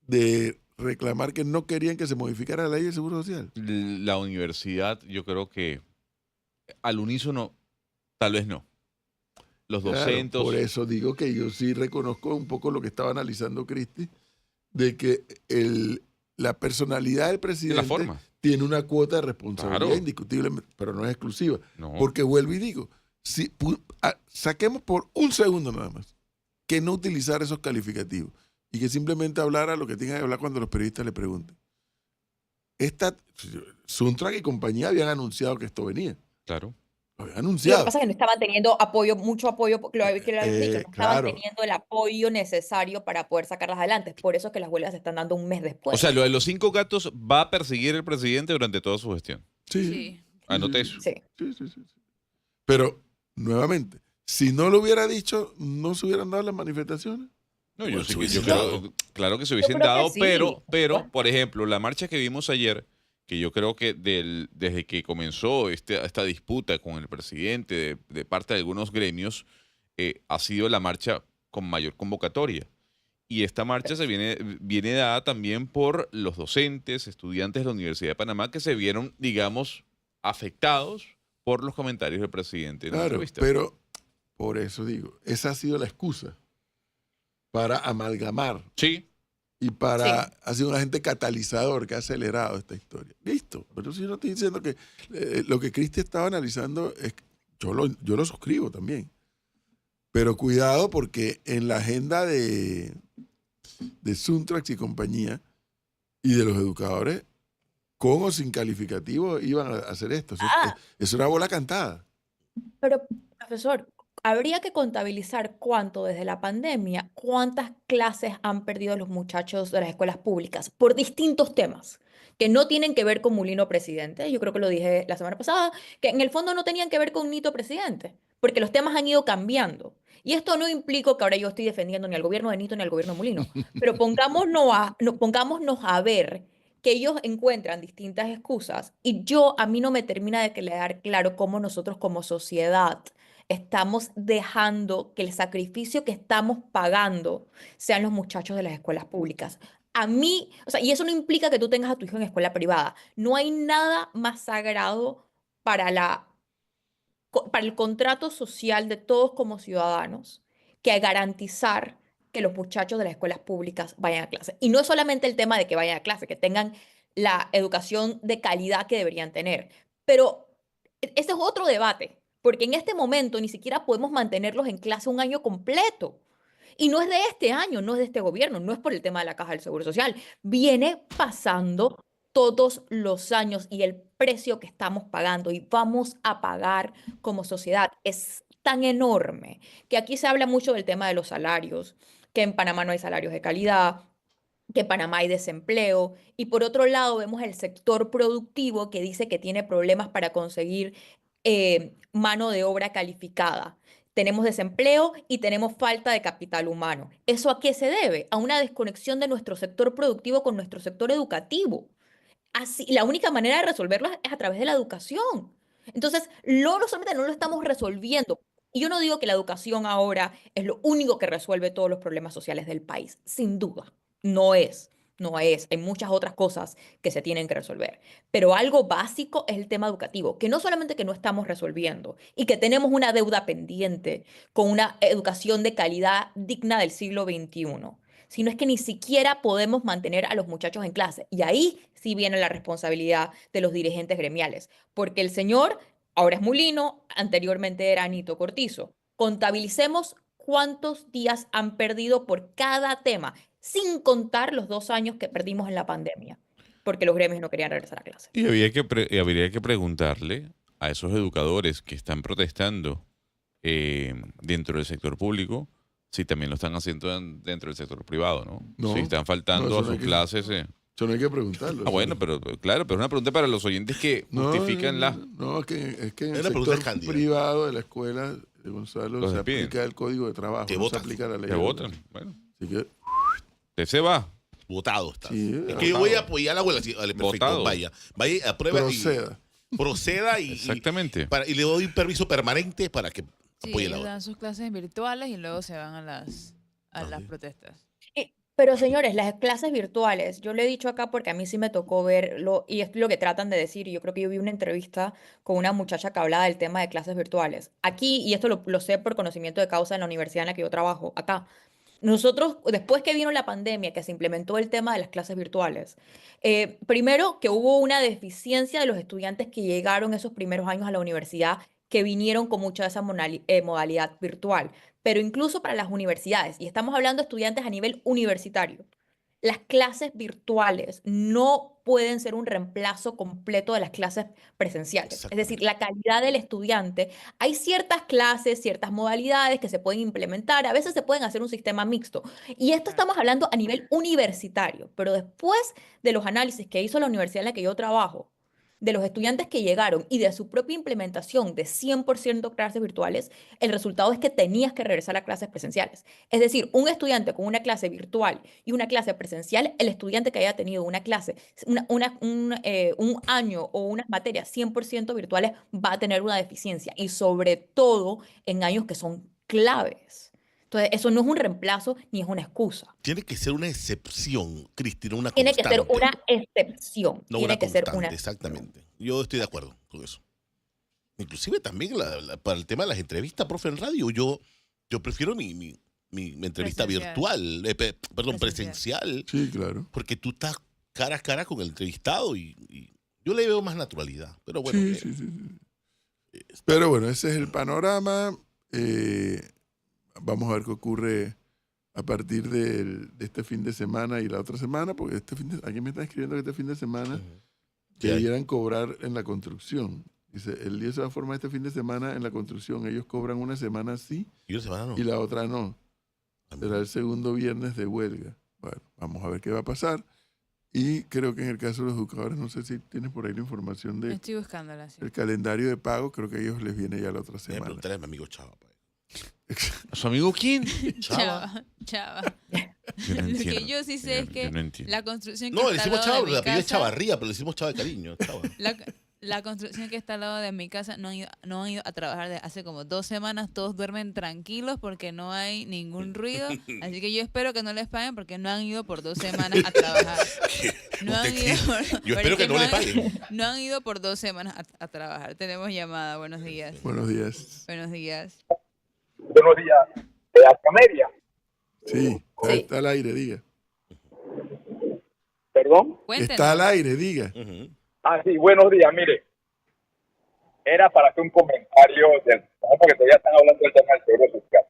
de reclamar que no querían que se modificara la ley del Seguro Social. La universidad, yo creo que al unísono, tal vez no. Los Claro, docentes. por eso digo que yo sí reconozco un poco lo que estaba analizando Cristi, de que la personalidad del de la presidente forma. tiene una cuota de responsabilidad Claro. indiscutible, pero no es exclusiva. No. Porque vuelvo y digo, si saquemos por un segundo nada más que no utilizar esos calificativos y que simplemente hablara lo que tenga que hablar cuando los periodistas le pregunten. Suntrack y compañía habían anunciado que esto venía. Claro. Lo habían Lo que anunciado. pasa es que no estaban teniendo apoyo, mucho apoyo, que lo habéis dicho, no estaban Claro. teniendo el apoyo necesario para poder sacarlas adelante. Por eso es que las huelgas se están dando un mes después. O sea, lo de los 5 gatos va a perseguir el presidente durante toda su gestión. Sí. Sí. Anote eso. Sí. Sí. Pero, nuevamente, si no lo hubiera dicho, no se hubieran dado las manifestaciones. No, Bueno, yo, sí se que- hubiesen yo dado. creo, claro que se hubiesen creo que dado, sí, pero, por supuesto. por ejemplo, la marcha que vimos ayer, que yo creo que desde que comenzó esta disputa con el presidente de parte de algunos gremios, ha sido la marcha con mayor convocatoria. Y esta marcha viene dada también por los docentes, estudiantes de la Universidad de Panamá que se vieron, digamos, afectados por los comentarios del presidente en la Claro, entrevista. pero por eso digo, esa ha sido la excusa para amalgamar Sí, y para Sí. ha sido un agente catalizador que ha acelerado esta historia. Listo. Pero si yo no estoy diciendo que lo que Cristi estaba analizando es yo lo suscribo también. Pero cuidado porque en la agenda de Suntrax y compañía y de los educadores, con o sin calificativo, iban a hacer esto. Es una bola cantada. Pero, profesor, habría que contabilizar cuánto desde la pandemia, cuántas clases han perdido los muchachos de las escuelas públicas por distintos temas que no tienen que ver con Mulino presidente. Yo creo que lo dije la semana pasada, que en el fondo no tenían que ver con Nito presidente, porque los temas han ido cambiando. Y esto no implica que ahora yo estoy defendiendo ni al gobierno de Nito ni al gobierno de Mulino, pero pongámonos a ver que ellos encuentran distintas excusas y a mí no me termina de quedar claro cómo nosotros como sociedad estamos dejando que el sacrificio que estamos pagando sean los muchachos de las escuelas públicas. A mí, o sea, y eso no implica que tú tengas a tu hijo en escuela privada. No hay nada más sagrado para para el contrato social de todos como ciudadanos que garantizar que los muchachos de las escuelas públicas vayan a clase. Y no es solamente el tema de que vayan a clase, que tengan la educación de calidad que deberían tener, pero ese es otro debate, porque en este momento ni siquiera podemos mantenerlos en clase un año completo. Y no es de este año, no es de este gobierno, no es por el tema de la Caja del Seguro Social. Viene pasando todos los años y el precio que estamos pagando y vamos a pagar como sociedad es tan enorme que aquí se habla mucho del tema de los salarios, que en Panamá no hay salarios de calidad, que en Panamá hay desempleo y por otro lado vemos el sector productivo que dice que tiene problemas para conseguir mano de obra calificada. Tenemos desempleo y tenemos falta de capital humano. ¿Eso a qué se debe? A una desconexión de nuestro sector productivo con nuestro sector educativo. Así, la única manera de resolverlo es a través de la educación. Entonces, no solamente no lo estamos resolviendo. Y yo no digo que la educación ahora es lo único que resuelve todos los problemas sociales del país. Sin duda, no es. No es. Hay muchas otras cosas que se tienen que resolver. Pero algo básico es el tema educativo, que no solamente que no estamos resolviendo y que tenemos una deuda pendiente con una educación de calidad digna del siglo XXI, sino es que ni siquiera podemos mantener a los muchachos en clase. Y ahí sí viene la responsabilidad de los dirigentes gremiales, porque el señor ahora es Mulino, anteriormente era Anito Cortizo. Contabilicemos cuántos días han perdido por cada tema, sin contar los 2 años que perdimos en la pandemia, porque los gremios no querían regresar a clase. Y habría que preguntarle a esos educadores que están protestando dentro del sector público si también lo están haciendo dentro del sector privado, ¿no? No, Si están faltando no, a eso no hay sus que- clases. Eso no hay que preguntarlo. Ah, bueno, pero claro, pero es una pregunta para los oyentes que justifican la... No, es que en Es el una pregunta sector cándida. privado de la escuela de Gonzalo Los se despiden. aplica el código de trabajo, Te no se botan. aplica la ley. que votan. Bueno, Así que, usted se va. Votado está. Sí, es que votado. yo voy a apoyar a la abuela. Sí, vale, perfecto. Votado. Vaya, aprueba proceda. y proceda Exactamente. y le doy permiso permanente para que Sí, apoye la ellos abuela. dan sus clases virtuales y luego se van a las sí. protestas. Pero señores, las clases virtuales, yo lo he dicho acá porque a mí sí me tocó verlo y es lo que tratan de decir. Y yo creo que yo vi una entrevista con una muchacha que hablaba del tema de clases virtuales. Aquí, y esto lo sé por conocimiento de causa en la universidad en la que yo trabajo, acá. Nosotros, después que vino la pandemia, que se implementó el tema de las clases virtuales, primero que hubo una deficiencia de los estudiantes que llegaron esos primeros años a la universidad, que vinieron con mucha de esa modalidad virtual, pero incluso para las universidades, y estamos hablando de estudiantes a nivel universitario. Las clases virtuales no pueden ser un reemplazo completo de las clases presenciales. Es decir, Exactamente. la calidad del estudiante, hay ciertas clases, ciertas modalidades que se pueden implementar, a veces se pueden hacer un sistema mixto. Y esto estamos hablando a nivel universitario, pero después de los análisis que hizo la universidad en la que yo trabajo, de los estudiantes que llegaron y de su propia implementación de 100% clases virtuales, el resultado es que tenías que regresar a clases presenciales. Es decir, un estudiante con una clase virtual y una clase presencial, el estudiante que haya tenido una clase, un año o unas materias 100% virtuales va a tener una deficiencia y sobre todo en años que son claves. Entonces, eso no es un reemplazo ni es una excusa. Tiene que ser una excepción, Cristina, una Tiene que ser constante. una excepción. No Tiene una que ser constante, una exactamente. Yo estoy de acuerdo con eso. Inclusive también para el tema de las entrevistas, profe, en radio, yo prefiero mi entrevista Presencial. virtual, perdón, presencial, Sí, claro. porque tú estás cara a cara con el entrevistado y yo le veo más naturalidad. Pero bueno, Sí, sí, sí, sí. Pero bueno, ese es el panorama. Vamos a ver qué ocurre a partir de este fin de semana y la otra semana, porque aquí me están escribiendo que este fin de semana ¿Qué hay? debieran cobrar en la construcción. Dice, el día se va a formar este fin de semana en la construcción. Ellos cobran una semana sí Y una semana no. y la otra no. Será el segundo viernes de huelga. Bueno, vamos a ver qué va a pasar. Y creo que en el caso de los educadores, no sé si tienes por ahí la información del Estoy buscándola, sí. calendario de pago, creo que a ellos les viene ya la otra Voy a semana. preguntarle a mi amigo Chava. pa. ¿A su amigo quién? Chava. Chava. Yo no Lo entiendo. que yo sí sé es Yo que no entiendo. la construcción que No, le está al decimos lado Chava, de mi la apellido es casa, Chavarría, pero le decimos Chava de cariño. Chava. la construcción que está al lado de mi casa no han ido a trabajar desde hace como 2 semanas. Todos duermen tranquilos porque no hay ningún ruido. Así que yo espero que no les paguen porque no han ido por 2 semanas a trabajar. No han Usted ido sí. por- Yo pero espero es que no le han- paguen. No han ido por 2 semanas a trabajar. Tenemos llamada. Buenos días. Buenos días. Buenos días. Buenos días. De Alcamedia. Sí, Sí. está al aire, diga. Perdón. Cuéntenos. Está al aire, diga. Ujú. Ah, sí, buenos días. Mire, era para hacer un comentario porque todavía están hablando del tema del seguro social.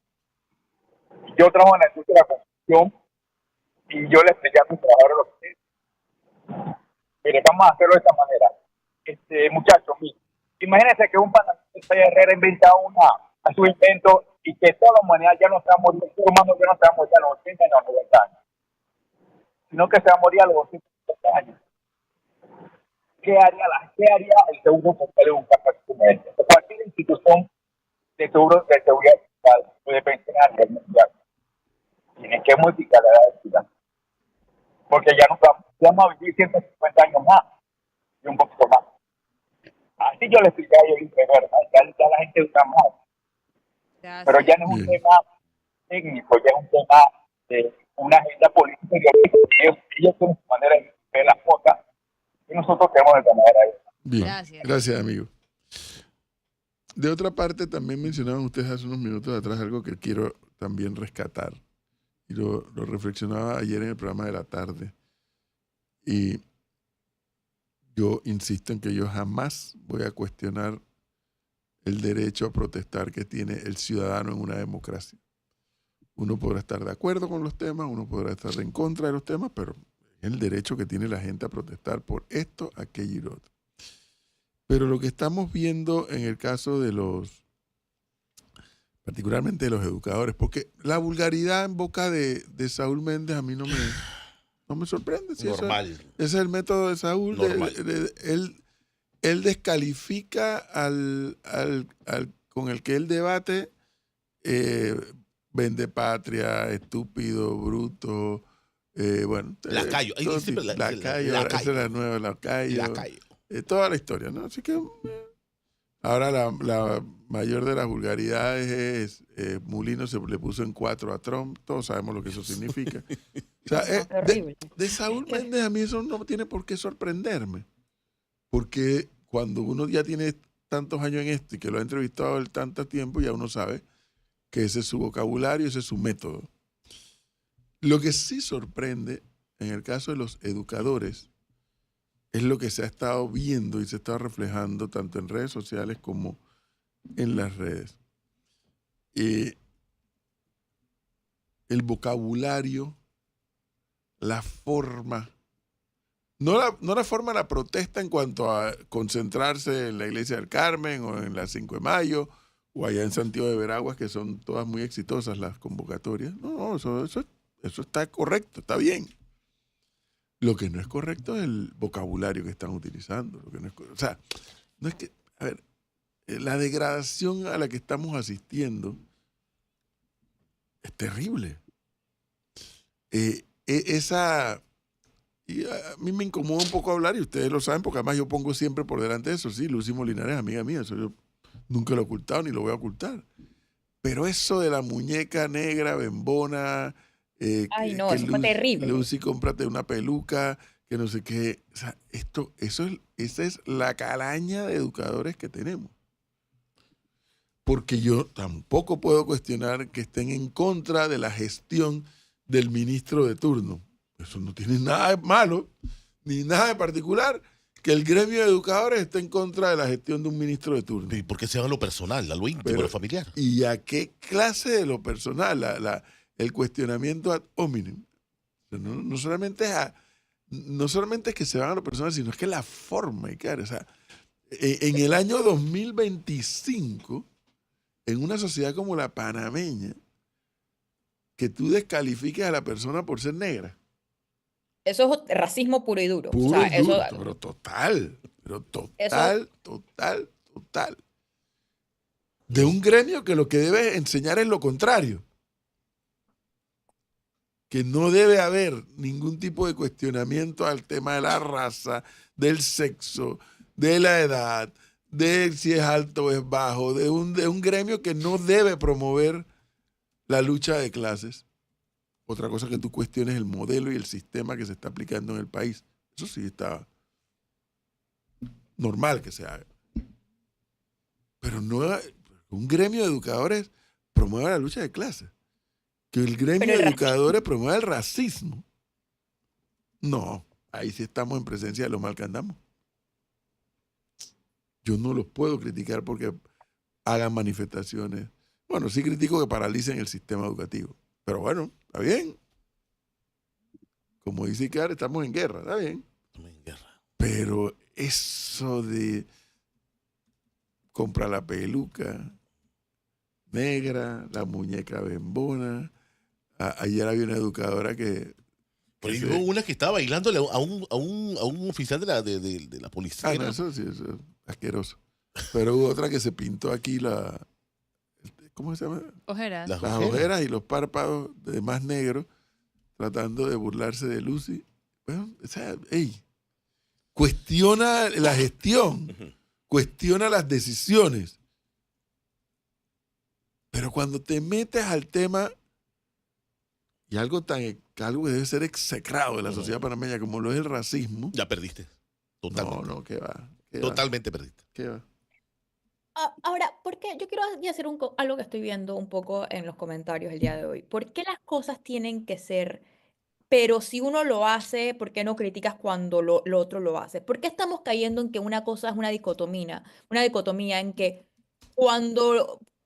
Yo trabajo en la industria de la construcción y yo le expliqué a mis trabajadores lo que es. Mire, vamos a hacerlo de esta manera. Muchachos, mire, imagínense que un panamista Herrera inventa a su invento y que toda la humanidad ya no se va a morir, el ser humano ya no se va a morir a los 80 ni a los 90 años, sino que se va a morir a los 250 años. ¿Qué haría el seguro social de un caso como este? Cualquier institución de seguridad social o de pensiones a nivel mundial tiene que modificar la edad de vida, porque ya no vamos a vivir 150 años más. y un poquito más. Así yo le expliqué a ellos, verdad, ya la gente está mal, pero ya Gracias. no es un Bien. tema técnico, ya es un tema de una agenda política y ellos tienen su manera de ver las cosas y nosotros tenemos nuestra manera de ver. Bien. Gracias. Gracias, amigo. De otra parte, también mencionaban ustedes hace unos minutos atrás algo que quiero también rescatar. Y lo reflexionaba ayer en el programa de la tarde. Y yo insisto en que yo jamás voy a cuestionar el derecho a protestar que tiene el ciudadano en una democracia. Uno podrá estar de acuerdo con los temas, uno podrá estar en contra de los temas, pero es el derecho que tiene la gente a protestar por esto, aquello y lo otro. Pero lo que estamos viendo en el caso de particularmente de los educadores, porque la vulgaridad en boca de Saúl Méndez a mí no me sorprende. Si Normal. ese es el método de Saúl. Normal. Él descalifica con el que él debate, vende patria, estúpido, bruto, bueno. Lacayo. Ahí todo siempre tipo. la- Lacayo, lacayo. esa es la nueva, Lacayo. Lacayo. Toda la historia, ¿no? Así que ahora la mayor de las vulgaridades es Mulino se le puso en 4 a Trump. Todos sabemos lo que eso significa. O sea, No, terrible. de Saúl Es que- Méndez a mí eso no tiene por qué sorprenderme. Porque cuando uno ya tiene tantos años en esto y que lo ha entrevistado él tanto tiempo, ya uno sabe que ese es su vocabulario, ese es su método. Lo que sí sorprende en el caso de los educadores es lo que se ha estado viendo y se está reflejando tanto en redes sociales como en las redes. El vocabulario, la forma, no la forma de la protesta en cuanto a concentrarse en la Iglesia del Carmen o en la 5 de Mayo o allá en Santiago de Veraguas, que son todas muy exitosas las convocatorias. No, eso está correcto, está bien. Lo que no es correcto es el vocabulario que están utilizando. Lo que no es, o sea, no es que, a ver, la degradación a la que estamos asistiendo es terrible. Y a mí me incomoda un poco hablar, y ustedes lo saben, porque además yo pongo siempre por delante de eso. Sí, Lucy Molinares, amiga mía, eso yo nunca lo he ocultado ni lo voy a ocultar. Pero eso de la muñeca negra, bembona, Ay, no, eso fue terrible. Lucy, cómprate una peluca, que no sé qué. O sea, esa es la calaña de educadores que tenemos. Porque yo tampoco puedo cuestionar que estén en contra de la gestión del ministro de turno. Eso no tiene nada de malo, ni nada de particular, que el gremio de educadores esté en contra de la gestión de un ministro de turno. ¿Y por qué se va a lo personal, a lo íntimo, Pero- a lo familiar? ¿Y a qué clase de lo personal? El cuestionamiento ad hominem. O sea, no solamente es que se van a lo personal, sino es que la forma, o sea, en el año 2025, en una sociedad como la panameña, que tú descalifiques a la persona por ser negra. Eso es racismo puro y duro. O Puro sea, y duro, eso, pero total. De un gremio que lo que debe enseñar es lo contrario. Que no debe haber ningún tipo de cuestionamiento al tema de la raza, del sexo, de la edad, de si es alto o es bajo, de un gremio que no debe promover la lucha de clases. Otra cosa que tú cuestiones el modelo y el sistema que se está aplicando en el país. Eso sí está normal que se haga. Pero no un gremio de educadores promueva la lucha de clases. Que el gremio Pero el de educadores promueva el racismo. No, ahí sí estamos en presencia de lo mal que andamos. Yo no los puedo criticar porque hagan manifestaciones. Bueno, sí critico que paralicen el sistema educativo. Pero bueno, está bien. Como dice Icar, estamos en guerra, está bien. Pero eso de compra la peluca negra, la muñeca bembona. Ayer había una educadora que... Pero hubo una que estaba bailándole a un oficial de la policía. no, eso sí, eso es asqueroso. Pero hubo otra que se pintó aquí ¿cómo se llama? Ojeras. Las Las ojeras y los párpados de más negros, tratando de burlarse de Lucy. Bueno, o sea, cuestiona la gestión, cuestiona las decisiones. Pero cuando te metes al tema y algo que debe ser execrado de la sociedad panameña como lo es el racismo, Ya perdiste. Totalmente. no, ¿qué va? Totalmente perdiste. ¿Qué va? Ahora, ¿por qué? Yo quiero hacer algo que estoy viendo un poco en los comentarios el día de hoy. ¿Por qué las cosas tienen que ser, pero si uno lo hace, ¿por qué no criticas cuando lo otro lo hace? ¿Por qué estamos cayendo en que una cosa es una dicotomía en que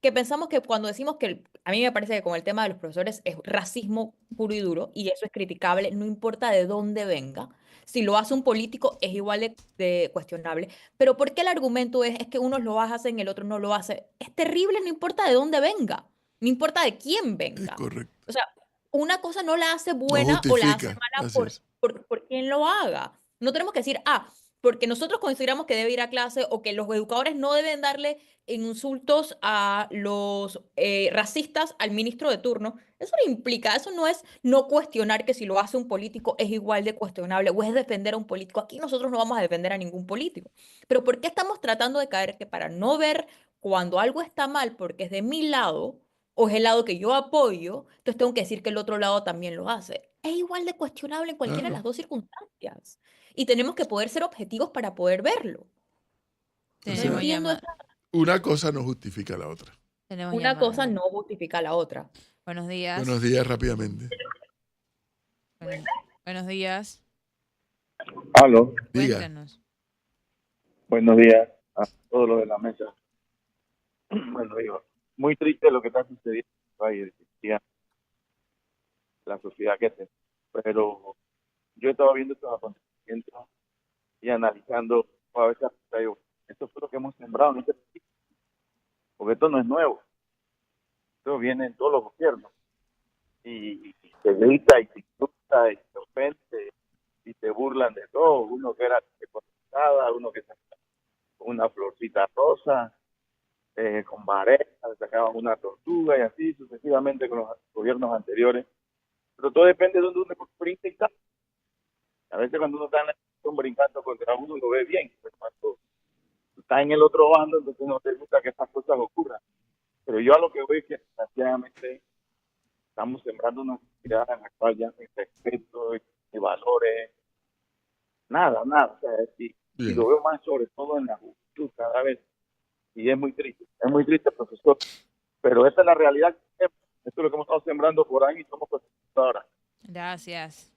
que pensamos que cuando decimos a mí me parece que con el tema de los profesores es racismo puro y duro, y eso es criticable, no importa de dónde venga. Si lo hace un político es igual de cuestionable. Pero ¿por qué el argumento es que unos lo hacen y el otro no lo hace? Es terrible, no importa de dónde venga, no importa de quién Es venga. correcto. O sea, una cosa no la hace No buena o la hace justifica. mala Así es. por quien lo haga. No tenemos que decir, porque nosotros consideramos que debe ir a clase o que los educadores no deben darle insultos a los racistas al ministro de turno. Eso no implica, eso no es no cuestionar que si lo hace un político es igual de cuestionable o es defender a un político. Aquí nosotros no vamos a defender a ningún político. Pero ¿por qué estamos tratando de caer que para no ver cuando algo está mal porque es de mi lado o es el lado que yo apoyo, entonces tengo que decir que el otro lado también lo hace? Es igual de cuestionable en cualquiera de Claro. las dos circunstancias. Y tenemos que poder ser objetivos para poder verlo. No sea, Tenemos entiendo llamada. Una cosa no justifica la otra. Tenemos una cosa llamada. no justifica la otra. Buenos días. Buenos días, rápidamente. Buenos días. Aló, Diga. Cuéntanos. buenos días a todos los de la mesa. Bueno, digo, muy triste lo que está sucediendo en el país, definitivamente, la sociedad que tenemos. Pero yo estaba viendo estos acontecimientos y analizando, a veces digo, esto fue lo que hemos sembrado en este país, porque esto no es nuevo, esto viene en todos los gobiernos. Y se grita y se insulta y se ofende y se burlan de todo. Uno que era conectada, uno que sacaba una florcita rosa, con vareta, sacaban una tortuga y así sucesivamente con los gobiernos anteriores. Pero todo depende de donde uno brinca y está. A veces cuando uno está en la situación brincando contra uno lo ve bien, pero cuando está en el otro bando entonces no te gusta que estas cosas ocurran. Pero yo a lo que voy es que desgraciadamente estamos sembrando una sociedad en la cual ya no hay respeto, ni valores, nada. O sea, y Bien. lo veo más sobre todo en la juventud cada vez. Y es muy triste, profesor. Pero esta es la realidad. Esto es lo que hemos estado sembrando por años y somos protagonistas ahora. Gracias.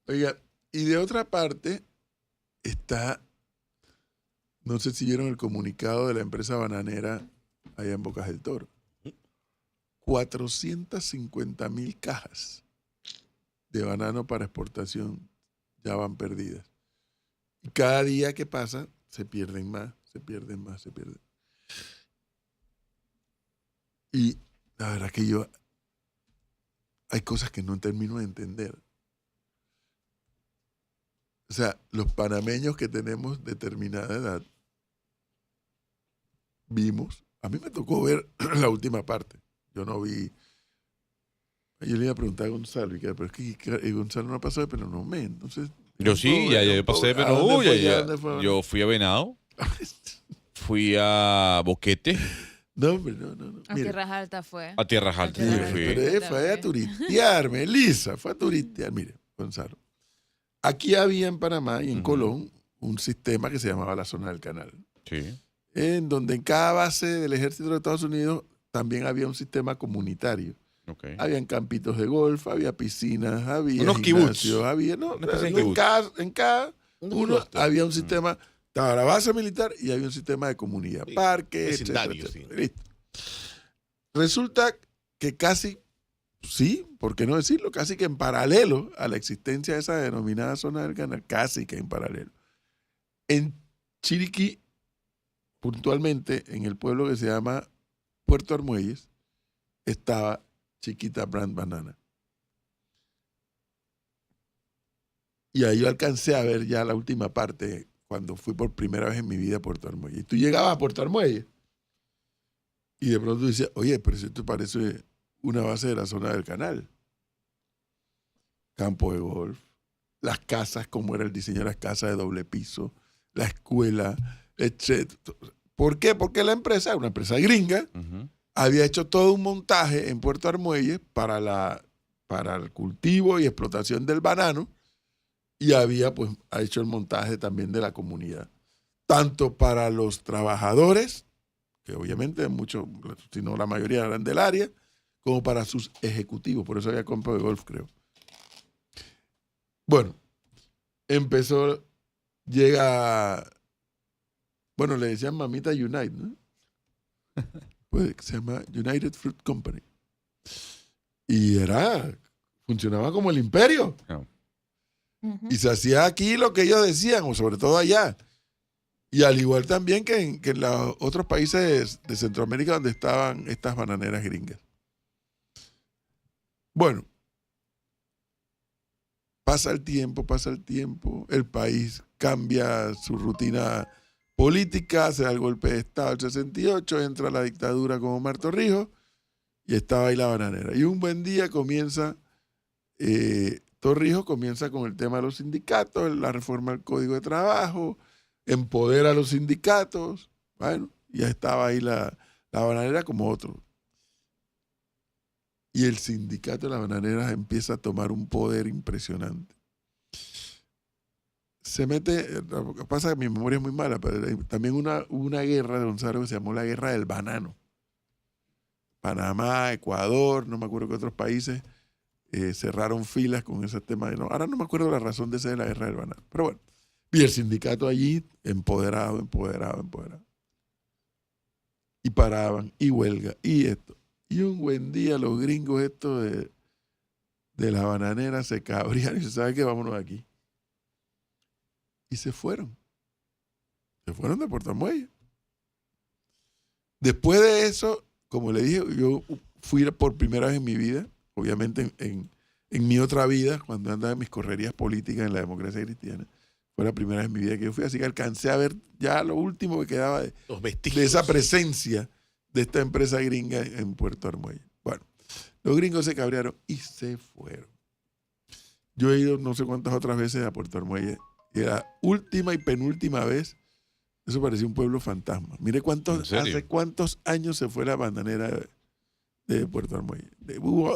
Oiga, y de otra parte está, no sé si vieron el comunicado de la empresa bananera allá en Bocas del Toro. 450,000 cajas de banano para exportación ya van perdidas. Y cada día que pasa se pierden más. Y la verdad que hay cosas que no termino de entender. O sea, los panameños que tenemos determinada edad, a mí me tocó ver la última parte. Yo no vi. Yo le iba a preguntar a Gonzalo, pero es que Gonzalo no pasó de Penonomé, entonces. Yo sí, ya yo pasé, pero ¿A dónde uy, fue? ya- ¿A dónde fue? yo fui a Venado, fui a Boquete, No, hombre, no. A Mire, Tierras Altas fue. a Tierras Altas Sí, también fui. pero fue a turistear, Melissa, fue a turistear. Mire, Gonzalo. Aquí había en Panamá y en Ujú. Colón un sistema que se llamaba la zona del canal, Sí. en donde en cada base del ejército de Estados Unidos también había un sistema comunitario. Ok. Habían campitos de golf, había piscinas, había Unos gimnasios, kibbutz. había, Una especie de en kibutz. cada ¿Dónde uno fue esto? había un sistema, estaba la base militar y había un sistema de comunidad, Sí, parques, etcétera, vecindario, etcétera. sí. Listo. Resulta que casi, sí, ¿por qué no decirlo? Casi que en paralelo a la existencia de esa denominada zona del canal, casi que en paralelo. En Chiriquí, puntualmente, en el pueblo que se llama Puerto Armuelles, estaba Chiquita Brand Banana. Y ahí yo alcancé a ver ya la última parte cuando fui por primera vez en mi vida a Puerto Armuelles. Y tú llegabas a Puerto Armuelles y de pronto decías, oye, pero si esto parece una base de la zona del canal. Campo de golf, las casas, cómo era el diseño de las casas de doble piso, la escuela, etc. ¿Por qué? Porque la empresa, una empresa gringa, Ujú. había hecho todo un montaje en Puerto Armuelles para el cultivo y explotación del banano y había pues hecho el montaje también de la comunidad, tanto para los trabajadores, que obviamente muchos, si no la mayoría eran del área, como para sus ejecutivos. Por eso había campo de golf, creo. Bueno, llega, bueno, le decían Mamita Unite, ¿no? Pues se llama United Fruit Company. Y funcionaba como el imperio. Ujú. Y se hacía aquí lo que ellos decían, o sobre todo allá. Y al igual también que en los otros países de Centroamérica donde estaban estas bananeras gringas. Bueno, pasa el tiempo, el país cambia su rutina política, se da el golpe de Estado del 68, entra la dictadura con Omar Torrijos y estaba ahí la bananera. Y un buen día Torrijos comienza con el tema de los sindicatos, la reforma del Código de Trabajo, empodera a los sindicatos. Bueno, ya estaba ahí la bananera como otro. Y el sindicato de las bananeras empieza a tomar un poder impresionante. Se mete, lo que pasa es que mi memoria es muy mala, pero también hubo una guerra de Gonzalo que se llamó la Guerra del Banano. Panamá, Ecuador, no me acuerdo qué otros países cerraron filas con ese tema. Ahora no me acuerdo la razón de ser de la Guerra del Banano. Pero bueno, y el sindicato allí empoderado. Y paraban, y huelga, y esto. Y un buen día los gringos estos de la bananera se cabrían y se sabe que vámonos de aquí. Y se fueron. Se fueron de Puerto Armuelles. Después de eso, como le dije, yo fui por primera vez en mi vida, obviamente en mi otra vida, cuando andaba en mis correrías políticas en la democracia cristiana. Fue la primera vez en mi vida que yo fui, así que alcancé a ver ya lo último que quedaba Los de vestigios. esa presencia de esta empresa gringa en Puerto Armuelles. Bueno, los gringos se cabrearon y se fueron. Yo he ido no sé cuántas otras veces a Puerto Armuelles y la última y penúltima vez, eso parecía un pueblo fantasma. Mire ¿En serio? hace cuántos años se fue la bananera de Puerto Armuelles.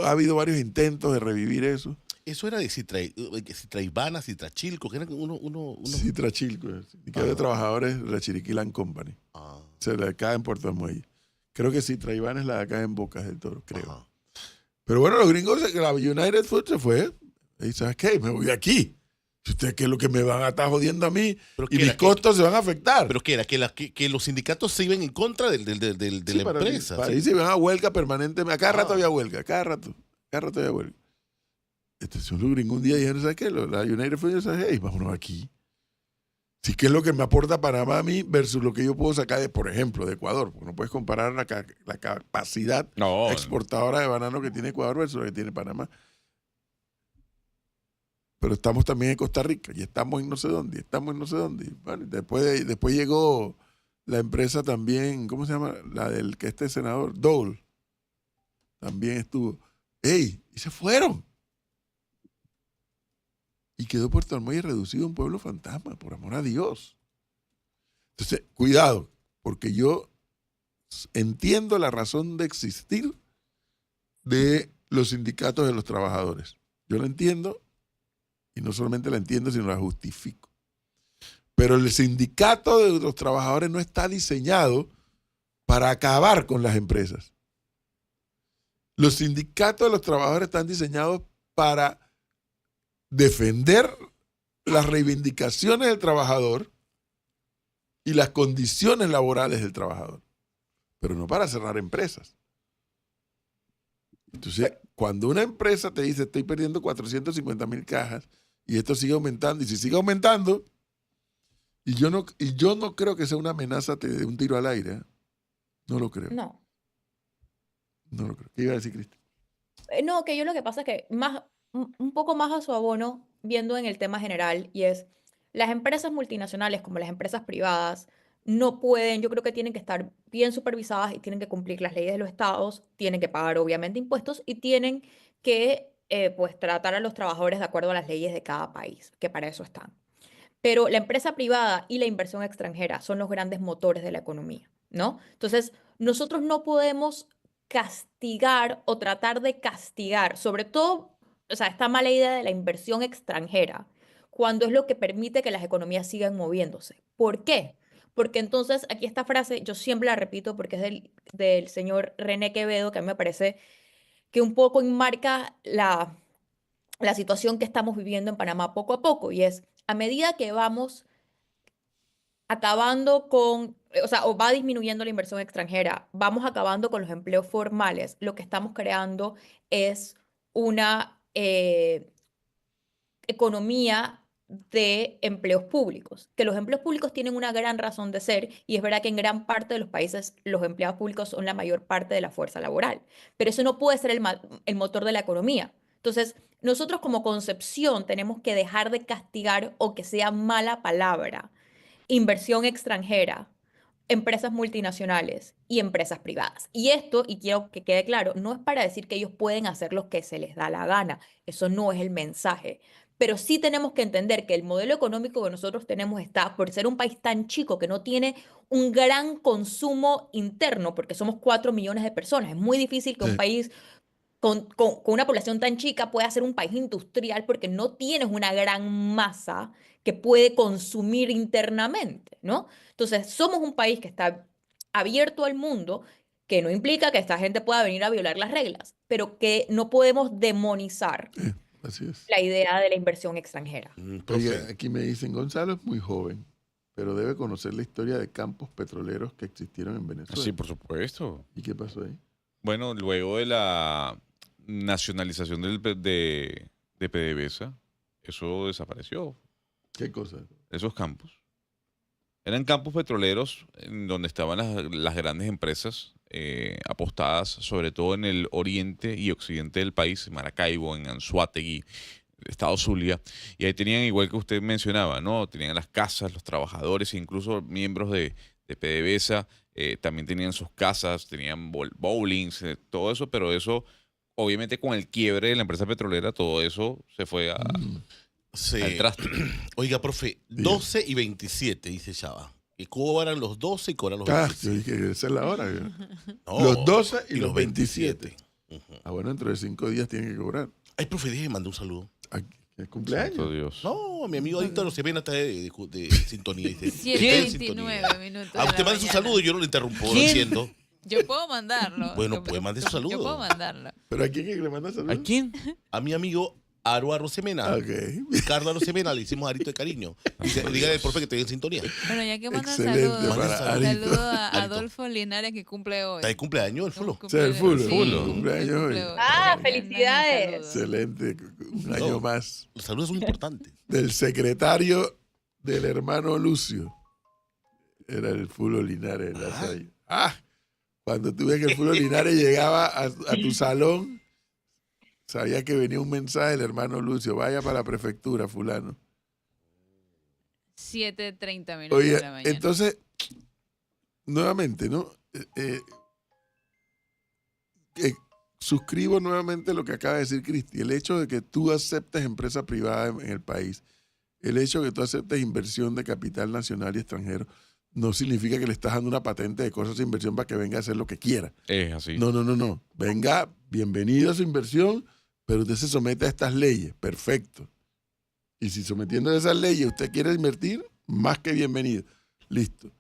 Ha habido varios intentos de revivir eso. Eso era de Citraibana, Citrachilco, que eran uno. Citrachilco, el sindicato de trabajadores de la Chiriquí Company. Ah, O sea, la de acá en Puerto Armuelles. Creo que Citraibana es la de acá en Bocas del Toro, creo. ajá. Pero bueno, los gringos, la United Food se fue. Y ¿sabes qué? Me voy de aquí. Si ustedes qué es lo que me van a estar jodiendo a mí Pero y ¿qué mis era? costos se van a afectar. ¿Pero qué era? Que los sindicatos se iban en contra de Sí, la empresa. para ¿sí? ahí se van a huelga permanentemente. A cada rato Ah. había huelga, cada rato había huelga. Son los gringos un día dijeron, ¿sabes qué? La United Food dijo, hey, vámonos aquí. Si qué es lo que me aporta Panamá a mí versus lo que yo puedo sacar, por ejemplo, de Ecuador. Porque no puedes comparar la capacidad No, exportadora de banano que tiene Ecuador versus la que tiene Panamá. Pero estamos también en Costa Rica y estamos en no sé dónde, Y bueno, después llegó la empresa también, ¿cómo se llama? La del que este senador, Dole, también estuvo. ¡Ey! Y se fueron. Y quedó Puerto Armuelles reducido a un pueblo fantasma, por amor a Dios. Entonces, cuidado, porque yo entiendo la razón de existir de los sindicatos de los trabajadores. Yo la entiendo. Y no solamente la entiendo, sino la justifico. Pero el sindicato de los trabajadores no está diseñado para acabar con las empresas. Los sindicatos de los trabajadores están diseñados para defender las reivindicaciones del trabajador y las condiciones laborales del trabajador, pero no para cerrar empresas. Entonces, cuando una empresa te dice, estoy perdiendo 450,000 cajas, y esto sigue aumentando, y si sigue aumentando, y yo no creo que sea una amenaza de un tiro al aire, ¿eh? No lo creo. No. No lo creo. ¿Qué iba a decir, Cristian? No, que yo lo que pasa es que un poco más a su abono, viendo en el tema general, y es las empresas multinacionales como las empresas privadas no pueden, yo creo que tienen que estar bien supervisadas y tienen que cumplir las leyes de los estados, tienen que pagar obviamente impuestos y tienen que pues tratar a los trabajadores de acuerdo a las leyes de cada país, que para eso están. Pero la empresa privada y la inversión extranjera son los grandes motores de la economía, ¿no? Entonces, nosotros no podemos castigar o tratar de castigar, sobre todo, o sea, esta mala idea de la inversión extranjera, cuando es lo que permite que las economías sigan moviéndose. ¿Por qué? Porque entonces, aquí esta frase, yo siempre la repito porque es del señor René Quevedo, que a mí me parece que un poco enmarca la situación que estamos viviendo en Panamá poco a poco, y es, a medida que vamos acabando con, o sea, o va disminuyendo la inversión extranjera, vamos acabando con los empleos formales, lo que estamos creando es una economía de empleos públicos, que los empleos públicos tienen una gran razón de ser y es verdad que en gran parte de los países los empleados públicos son la mayor parte de la fuerza laboral, pero eso no puede ser el motor de la economía. Entonces, nosotros como concepción tenemos que dejar de castigar o que sea mala palabra inversión extranjera, empresas multinacionales y empresas privadas. Y esto, y quiero que quede claro, no es para decir que ellos pueden hacer lo que se les da la gana. Eso no es el mensaje. Pero sí tenemos que entender que el modelo económico que nosotros tenemos está, por ser un país tan chico que no tiene un gran consumo interno, porque somos 4 millones de personas, es muy difícil que un Sí. país con una población tan chica puede ser un país industrial porque no tienes una gran masa que puede consumir internamente, ¿no? Entonces, somos un país que está abierto al mundo, que no implica que esta gente pueda venir a violar las reglas, pero que no podemos demonizar Así es. la idea de la inversión extranjera. Profe, Oye, aquí me dicen, Gonzalo es muy joven, pero debe conocer la historia de campos petroleros que existieron en Venezuela. Sí, por supuesto. ¿Y qué pasó ahí? Bueno, luego de la nacionalización de PDVSA, eso desapareció, ¿Qué cosa? esos campos. Eran campos petroleros en donde estaban las grandes empresas apostadas, sobre todo en el oriente y occidente del país, en Maracaibo, en Anzoátegui, estado Zulia, y ahí tenían, igual que usted mencionaba, ¿no? Tenían las casas, los trabajadores, e incluso miembros de PDVSA, también tenían sus casas, tenían bowlings, todo eso, pero eso, obviamente con el quiebre de la empresa petrolera, todo eso se fue sí. al traste. Oiga, profe, 12 y 27, dice Chava. Y cobran los 12 y cobran los Ah, 27. yo dije que esa es la hora. No, Los 12 y los 27. Ujú. Ah, bueno, dentro de 5 días tienen que cobrar. Ay, profe, déjeme mandar un saludo. Ay, ¿es cumpleaños? Santo Dios. No, mi amigo Adicto Rosemena está de sintonía. Dice, 7:29 minutos. Ah, de usted la manda su mañana. saludo y yo no le interrumpo, lo ¿Quién? entiendo. Yo puedo mandarlo. Bueno, Yo- pues, mande su yo- saludo. Yo puedo mandarlo. ¿Pero a quién es que le manda saludos? ¿A quién? A mi amigo Aro Rosemena. Ok. Ricardo Rosemena, le hicimos arito de cariño. Dígale al profe que estoy en sintonía. Bueno, ya que mandan Excelente saludos, para Arito. saludo a Arito. Adolfo Linares que cumple hoy. Está de cumpleaños el fulo. O sea, el fulo. Sí, Fulo. cumple Cumpleaños hoy. Ah, Mandan felicidades. saludos. Excelente. Un año No. más. Los saludos son importantes. Del secretario del hermano Lucio. Era el Fulo Linares. Cuando tú ves que el Fulo Linares llegaba a tu salón, sabía que venía un mensaje del hermano Lucio. Vaya para la prefectura, fulano. 7:30 minutos de la Oye, mañana. entonces, nuevamente, ¿no? Suscribo nuevamente lo que acaba de decir Cristi. El hecho de que tú aceptes empresa privada en el país, el hecho de que tú aceptes inversión de capital nacional y extranjero, no significa que le estás dando una patente de cosas de inversión para que venga a hacer lo que quiera. Es así. No. Venga, bienvenido a su inversión, pero usted se somete a estas leyes. Perfecto. Y si sometiendo a esas leyes usted quiere invertir, más que bienvenido. Listo.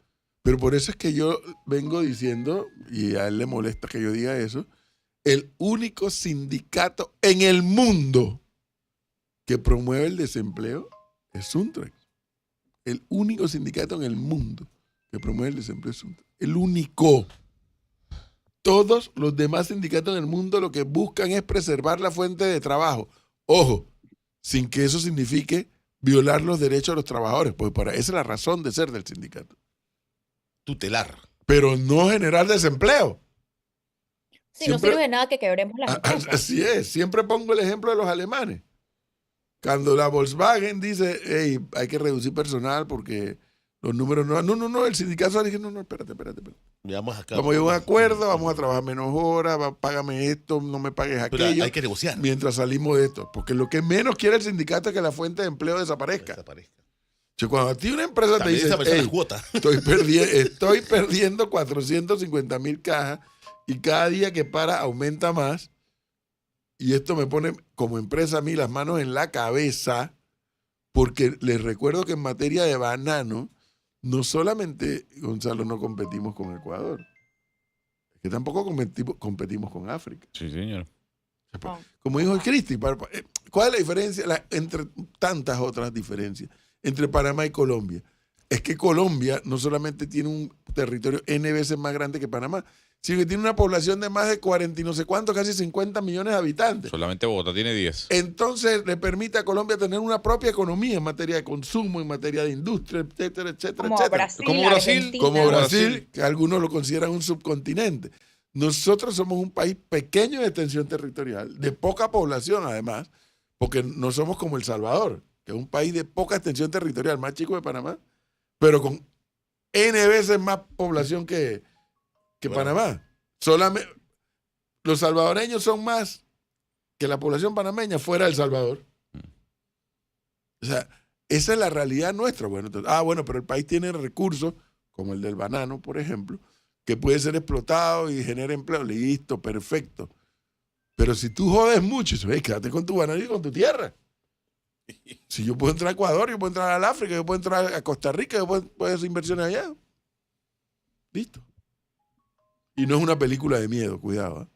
Pero por eso es que yo vengo diciendo, y a él le molesta que yo diga eso, el único sindicato en el mundo que promueve el desempleo es Suntrex. El único sindicato en el mundo que promueve el desempleo es Suntrex. El único. Todos los demás sindicatos en el mundo lo que buscan es preservar la fuente de trabajo. Ojo, sin que eso signifique violar los derechos de los trabajadores, pues esa es la razón de ser del sindicato. Tutelar. Pero no generar desempleo. Sí, no Siempre- sirve de nada que quebremos las empresas. Así es, siempre pongo el ejemplo de los alemanes. Cuando la Volkswagen dice, hey, hay que reducir personal porque los números no... No, el sindicato dice, no, espérate. Veamos acá. Vamos a llegar a un acuerdo, vamos a trabajar menos horas, págame esto, no me pagues Pero aquello. hay que negociar. Mientras salimos de esto. Porque lo que menos quiere el sindicato es que la fuente de empleo desaparezca. Desaparezca. Si cuando a ti una empresa También te dice, desaparecen "Ey, las cuotas. estoy perdiendo 450,000 cajas y cada día que para aumenta más, y esto me pone como empresa a mí las manos en la cabeza, porque les recuerdo que en materia de banano, no solamente, Gonzalo, no competimos con Ecuador, es que tampoco competimos con África. Sí, señor. No. Como dijo el Cristi, ¿cuál es la diferencia entre tantas otras diferencias entre Panamá y Colombia? Es que Colombia no solamente tiene un territorio N veces más grande que Panamá, sino que tiene una población de más de 40 y no sé cuánto, casi 50 millones de habitantes. Solamente Bogotá tiene 10. Entonces le permite a Colombia tener una propia economía en materia de consumo, en materia de industria, etcétera, etcétera, Como etcétera. Brasil, Como Brasil, Argentina. Como Brasil, Brasil. que algunos lo consideran un subcontinente. Nosotros somos un país pequeño de extensión territorial, de poca población además, porque no somos como El Salvador, que es un país de poca extensión territorial, más chico de Panamá, pero con N veces más población que Bueno. Panamá. Solamente, los salvadoreños son más que la población panameña fuera de El Salvador. O sea, esa es la realidad nuestra. Bueno, entonces, bueno, pero el país tiene recursos, como el del banano, por ejemplo, que puede ser explotado y genera empleo. Listo, perfecto. Pero si tú jodes mucho, quédate con tu banano y con tu tierra. Si yo puedo entrar a Ecuador, yo puedo entrar al África, yo puedo entrar a Costa Rica, yo puedo hacer inversiones allá. Listo. Y no es una película de miedo, cuidado.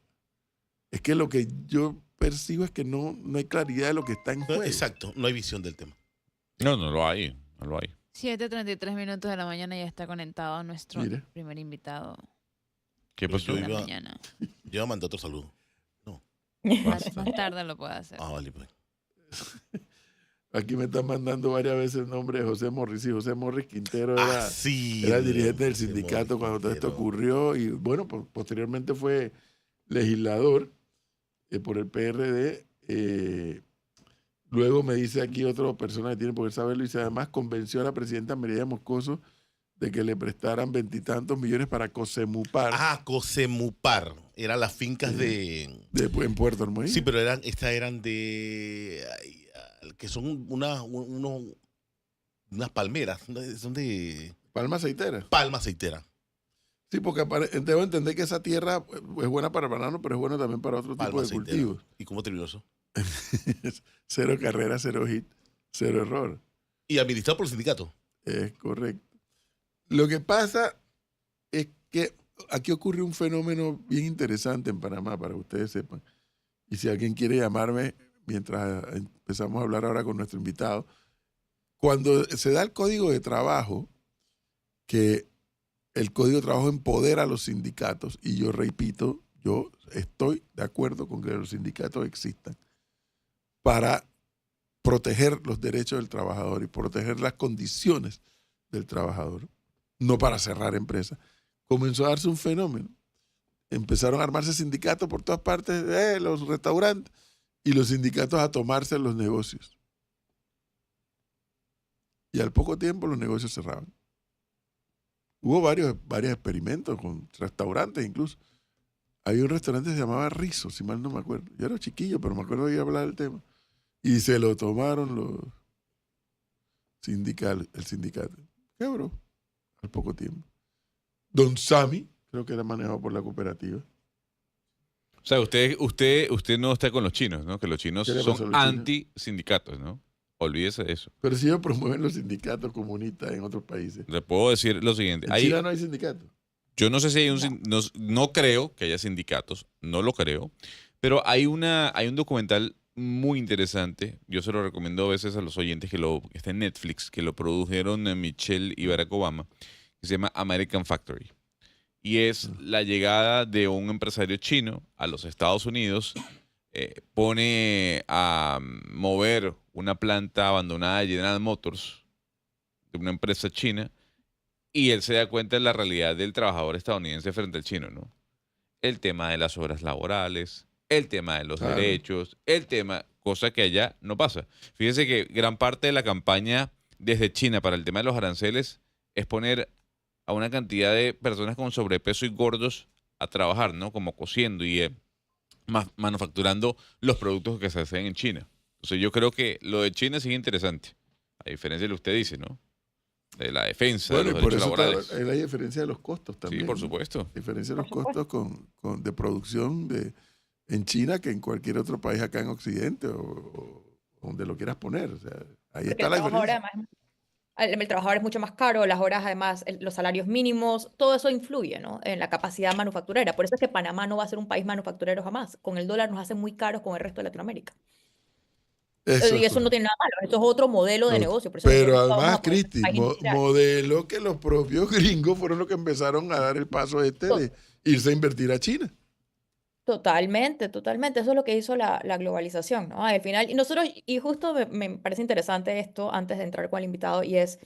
Es que lo que yo percibo es que no hay claridad de lo que está en No, juego. exacto, no hay visión del tema. No, no lo hay. No lo hay. 7:33 minutos de la mañana, ya está conectado nuestro Mire. primer invitado ¿Qué Pero pasó? yo de la iba- mañana. Yo mandé otro saludo. Más tarde lo puede hacer. Vale, pues. Aquí me están mandando varias veces el nombre de José Morris. Sí, José Morris Quintero era, Sí. era el dirigente del José sindicato Morris cuando todo esto Quintero. ocurrió. Y bueno, posteriormente fue legislador por el PRD. Luego me dice aquí otra persona que tiene poder saberlo, y dice, además convenció a la presidenta Mercedes Moscoso de que le prestaran 20 y tantos millones para Cosemupar Cosemupar. Eran las fincas de. en Puerto Armuelles. Sí, pero estas eran de. Que son unas palmeras. Son de Palma aceitera. palma aceitera. Sí, porque debo entender que esa tierra es buena para banano, pero es buena también para otro tipo Palma de aceitera. cultivos. ¿Y cómo terminó eso? 0 carrera, 0 hit, 0 error. Y administrado por el sindicato. Es correcto. Lo que pasa es que aquí ocurre un fenómeno bien interesante en Panamá, para que ustedes sepan. Y si alguien quiere llamarme mientras empezamos a hablar ahora con nuestro invitado, cuando se da el código de trabajo, que el código de trabajo empodera a los sindicatos, y yo repito, yo estoy de acuerdo con que los sindicatos existan para proteger los derechos del trabajador y proteger las condiciones del trabajador, no para cerrar empresas. Comenzó a darse un fenómeno. Empezaron a armarse sindicatos por todas partes, los restaurantes, y los sindicatos a tomarse los negocios. Y al poco tiempo los negocios cerraban. Hubo varios experimentos con restaurantes incluso. Había un restaurante que se llamaba Rizo, si mal no me acuerdo. Yo era chiquillo, pero me acuerdo que iba a hablar del tema. Y se lo tomaron los el sindicato. Quebró al poco tiempo. Don Sammy, creo que era manejado por la cooperativa. O sea, usted no está con los chinos, ¿no? Que los chinos ¿Qué le pasó a son los chinos? anti-sindicatos, ¿no? Olvídese de eso. Pero si ellos promueven los sindicatos comunistas en otros países. Le puedo decir lo siguiente. En China no hay sindicatos. Yo no sé si hay no creo que haya sindicatos, no lo creo, pero hay un documental muy interesante, yo se lo recomiendo a veces a los oyentes, que está en Netflix, que lo produjeron Michelle y Barack Obama, que se llama American Factory. Y es la llegada de un empresario chino a los Estados Unidos, pone a mover una planta abandonada de General Motors, de una empresa china, y él se da cuenta de la realidad del trabajador estadounidense frente al chino, ¿no? El tema de las horas laborales, el tema de los Claro. derechos, cosa que allá no pasa. Fíjense que gran parte de la campaña desde China para el tema de los aranceles es poner a una cantidad de personas con sobrepeso y gordos a trabajar, ¿no? Como cosiendo y manufacturando los productos que se hacen en China. Entonces yo creo que lo de China sí es interesante, a diferencia de lo que usted dice, ¿no? De la defensa Bueno, de y los por derechos eso laborales. hay la diferencia de los costos también. Sí, por ¿no? supuesto. Diferencia de los Por supuesto. costos de producción en China que en cualquier otro país acá en Occidente o donde lo quieras poner. O sea, ahí Porque está el la trabajador diferencia. además, el trabajador es mucho más caro, las horas además, los salarios mínimos, todo eso influye, ¿no? En la capacidad manufacturera. Por eso es que Panamá no va a ser un país manufacturero jamás. Con el dólar nos hace muy caros con el resto de Latinoamérica. Eso Y es eso no correcto. tiene nada malo, eso es otro modelo de negocio. Por eso Pero nosotros nunca vamos además, a poder ser un Cristi, país industrial. modelo que los propios gringos fueron los que empezaron a dar el paso de irse a invertir a China. Totalmente, totalmente. Eso es lo que hizo la globalización, ¿no? Al final, y nosotros, y justo me parece interesante esto antes de entrar con el invitado, y es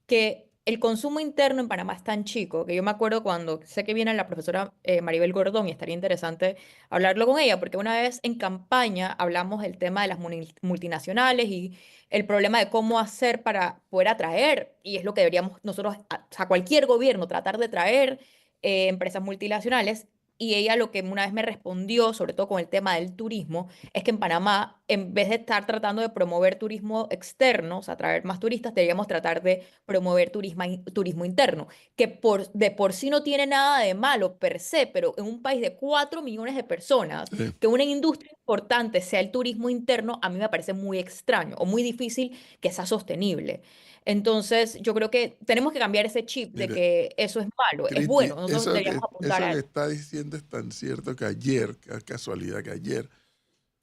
que el consumo interno en Panamá es tan chico que yo me acuerdo cuando sé que viene la profesora Maribel Gordón y estaría interesante hablarlo con ella, porque una vez en campaña hablamos del tema de las multinacionales y el problema de cómo hacer para poder atraer, y es lo que deberíamos nosotros, a cualquier gobierno, tratar de traer empresas multinacionales. Y ella lo que una vez me respondió, sobre todo con el tema del turismo, es que en Panamá, en vez de estar tratando de promover turismo externo, o sea, traer más turistas, deberíamos tratar de promover turismo interno, que de por sí no tiene nada de malo per se, pero en un país de 4 millones de personas, Sí. que una industria importante sea el turismo interno, a mí me parece muy extraño o muy difícil que sea sostenible. Entonces, yo creo que tenemos que cambiar ese chip de Mira, que eso es malo, es Cristi, bueno, nosotros eso deberíamos apuntar que a... está diciendo es tan cierto que ayer, qué casualidad que ayer,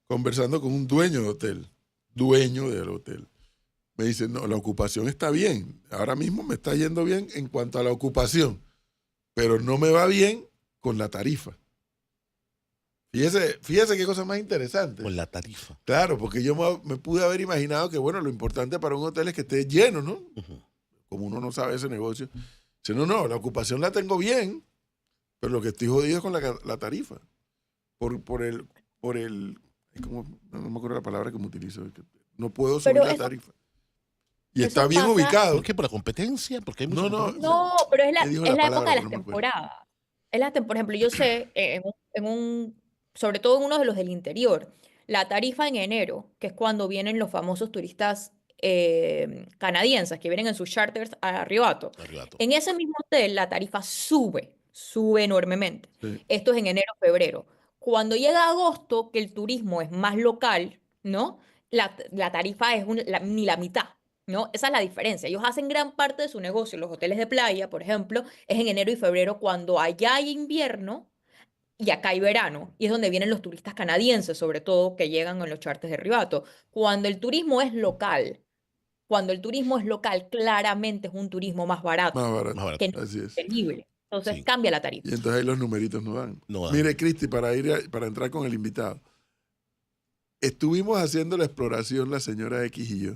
conversando con un dueño del hotel, me dice, no, la ocupación está bien. Ahora mismo me está yendo bien en cuanto a la ocupación, pero no me va bien con la tarifa. Fíjese qué cosa más interesante. Con la tarifa. Claro, porque yo me pude haber imaginado que, bueno, lo importante para un hotel es que esté lleno, ¿no? Ujú. Como uno no sabe ese negocio. Dice, no, la ocupación la tengo bien, pero lo que estoy jodido es con la tarifa. Por el, es como, no me acuerdo la palabra que me utilizo, es que no puedo subir Pero la eso, tarifa. Y eso está bien pasa, ubicado. ¿Por qué? ¿Por la competencia? Porque hay mucha No, no, competencia. no, pero me dijo es la la época palabra, de pero las no me acuerdo. temporadas. Por ejemplo, yo sé, sobre todo en uno de los del interior, la tarifa en enero, que es cuando vienen los famosos turistas canadienses que vienen en sus charters a Arribato. Arribato. En ese mismo hotel la tarifa sube enormemente. Sí. Esto es en enero, febrero. Cuando llega agosto, que el turismo es más local, ¿no? La tarifa es ni la mitad. ¿No? Esa es la diferencia. Ellos hacen gran parte de su negocio, los hoteles de playa, por ejemplo, es en enero y febrero cuando allá hay invierno y acá hay verano. Y es donde vienen los turistas canadienses, sobre todo, que llegan en los charters de Ribato. Cuando el turismo es local, claramente es un turismo más barato Más barato, Más que barato. no es así es. sostenible. Entonces Sí. cambia la tarifa. Y entonces ahí los numeritos no dan. No dan. Mire, Cristi, para entrar con el invitado, estuvimos haciendo la exploración, la señora X y yo,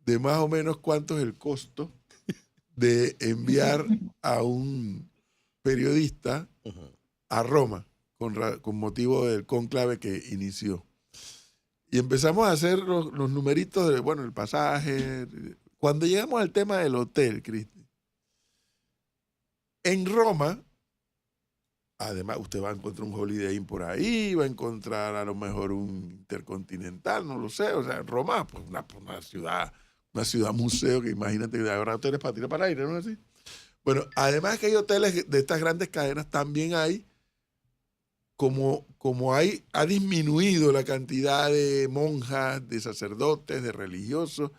de más o menos cuánto es el costo de enviar a un periodista Ujú. a Roma con motivo del cónclave que inició. Y empezamos a hacer los numeritos de, bueno, el pasaje. Cuando llegamos al tema del hotel, Cristi, en Roma, además usted va a encontrar un Holiday Inn por ahí, va a encontrar a lo mejor un Intercontinental, no lo sé. O sea, Roma, pues una ciudad museo que imagínate que habrá hoteles para tirar para aire, ¿no es así? Bueno, además que hay hoteles de estas grandes cadenas, también hay, como ha disminuido la cantidad de monjas, de sacerdotes, de religiosos,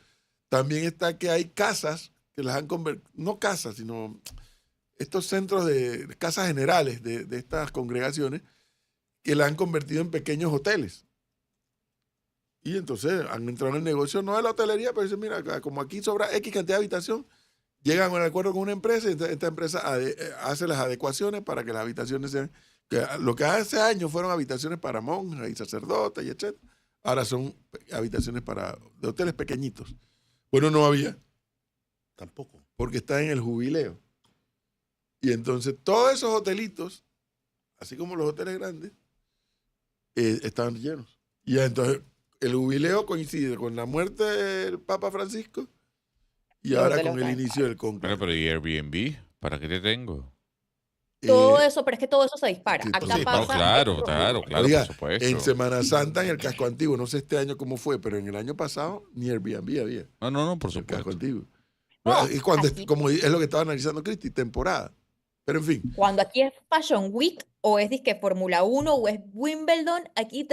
también está que hay casas que las han convertido, no casas, sino estos centros de casas generales de estas congregaciones que las han convertido en pequeños hoteles. Y entonces han entrado en el negocio, no de la hotelería, pero dicen, mira, como aquí sobra X cantidad de habitación, llegan a un acuerdo con una empresa y esta empresa hace las adecuaciones para que las habitaciones sean... lo que hace años fueron habitaciones para monjas y sacerdotes y etc. Ahora son habitaciones de hoteles pequeñitos. Bueno, no había, Tampoco. porque está en el jubileo. Y entonces todos esos hotelitos, así como los hoteles grandes, estaban llenos. Y entonces el jubileo coincide con la muerte del Papa Francisco y Los ahora hoteles con el están inicio del Bueno, cónclave. pero ¿y Airbnb? ¿Para qué te tengo? Todo Eh, eso, pero es que todo eso se dispara. sí, Acá sí, No, pasa. claro, Oiga, por supuesto. en Semana Santa, en el casco antiguo, no sé este año cómo fue, pero en el año pasado ni Airbnb había. No, por En el casco supuesto. antiguo. No, Y cuando, aquí- como es lo que estaba analizando Cristi, temporada. Pero en fin. Cuando aquí es Fashion Week o es disque Fórmula 1 o es Wimbledon, aquí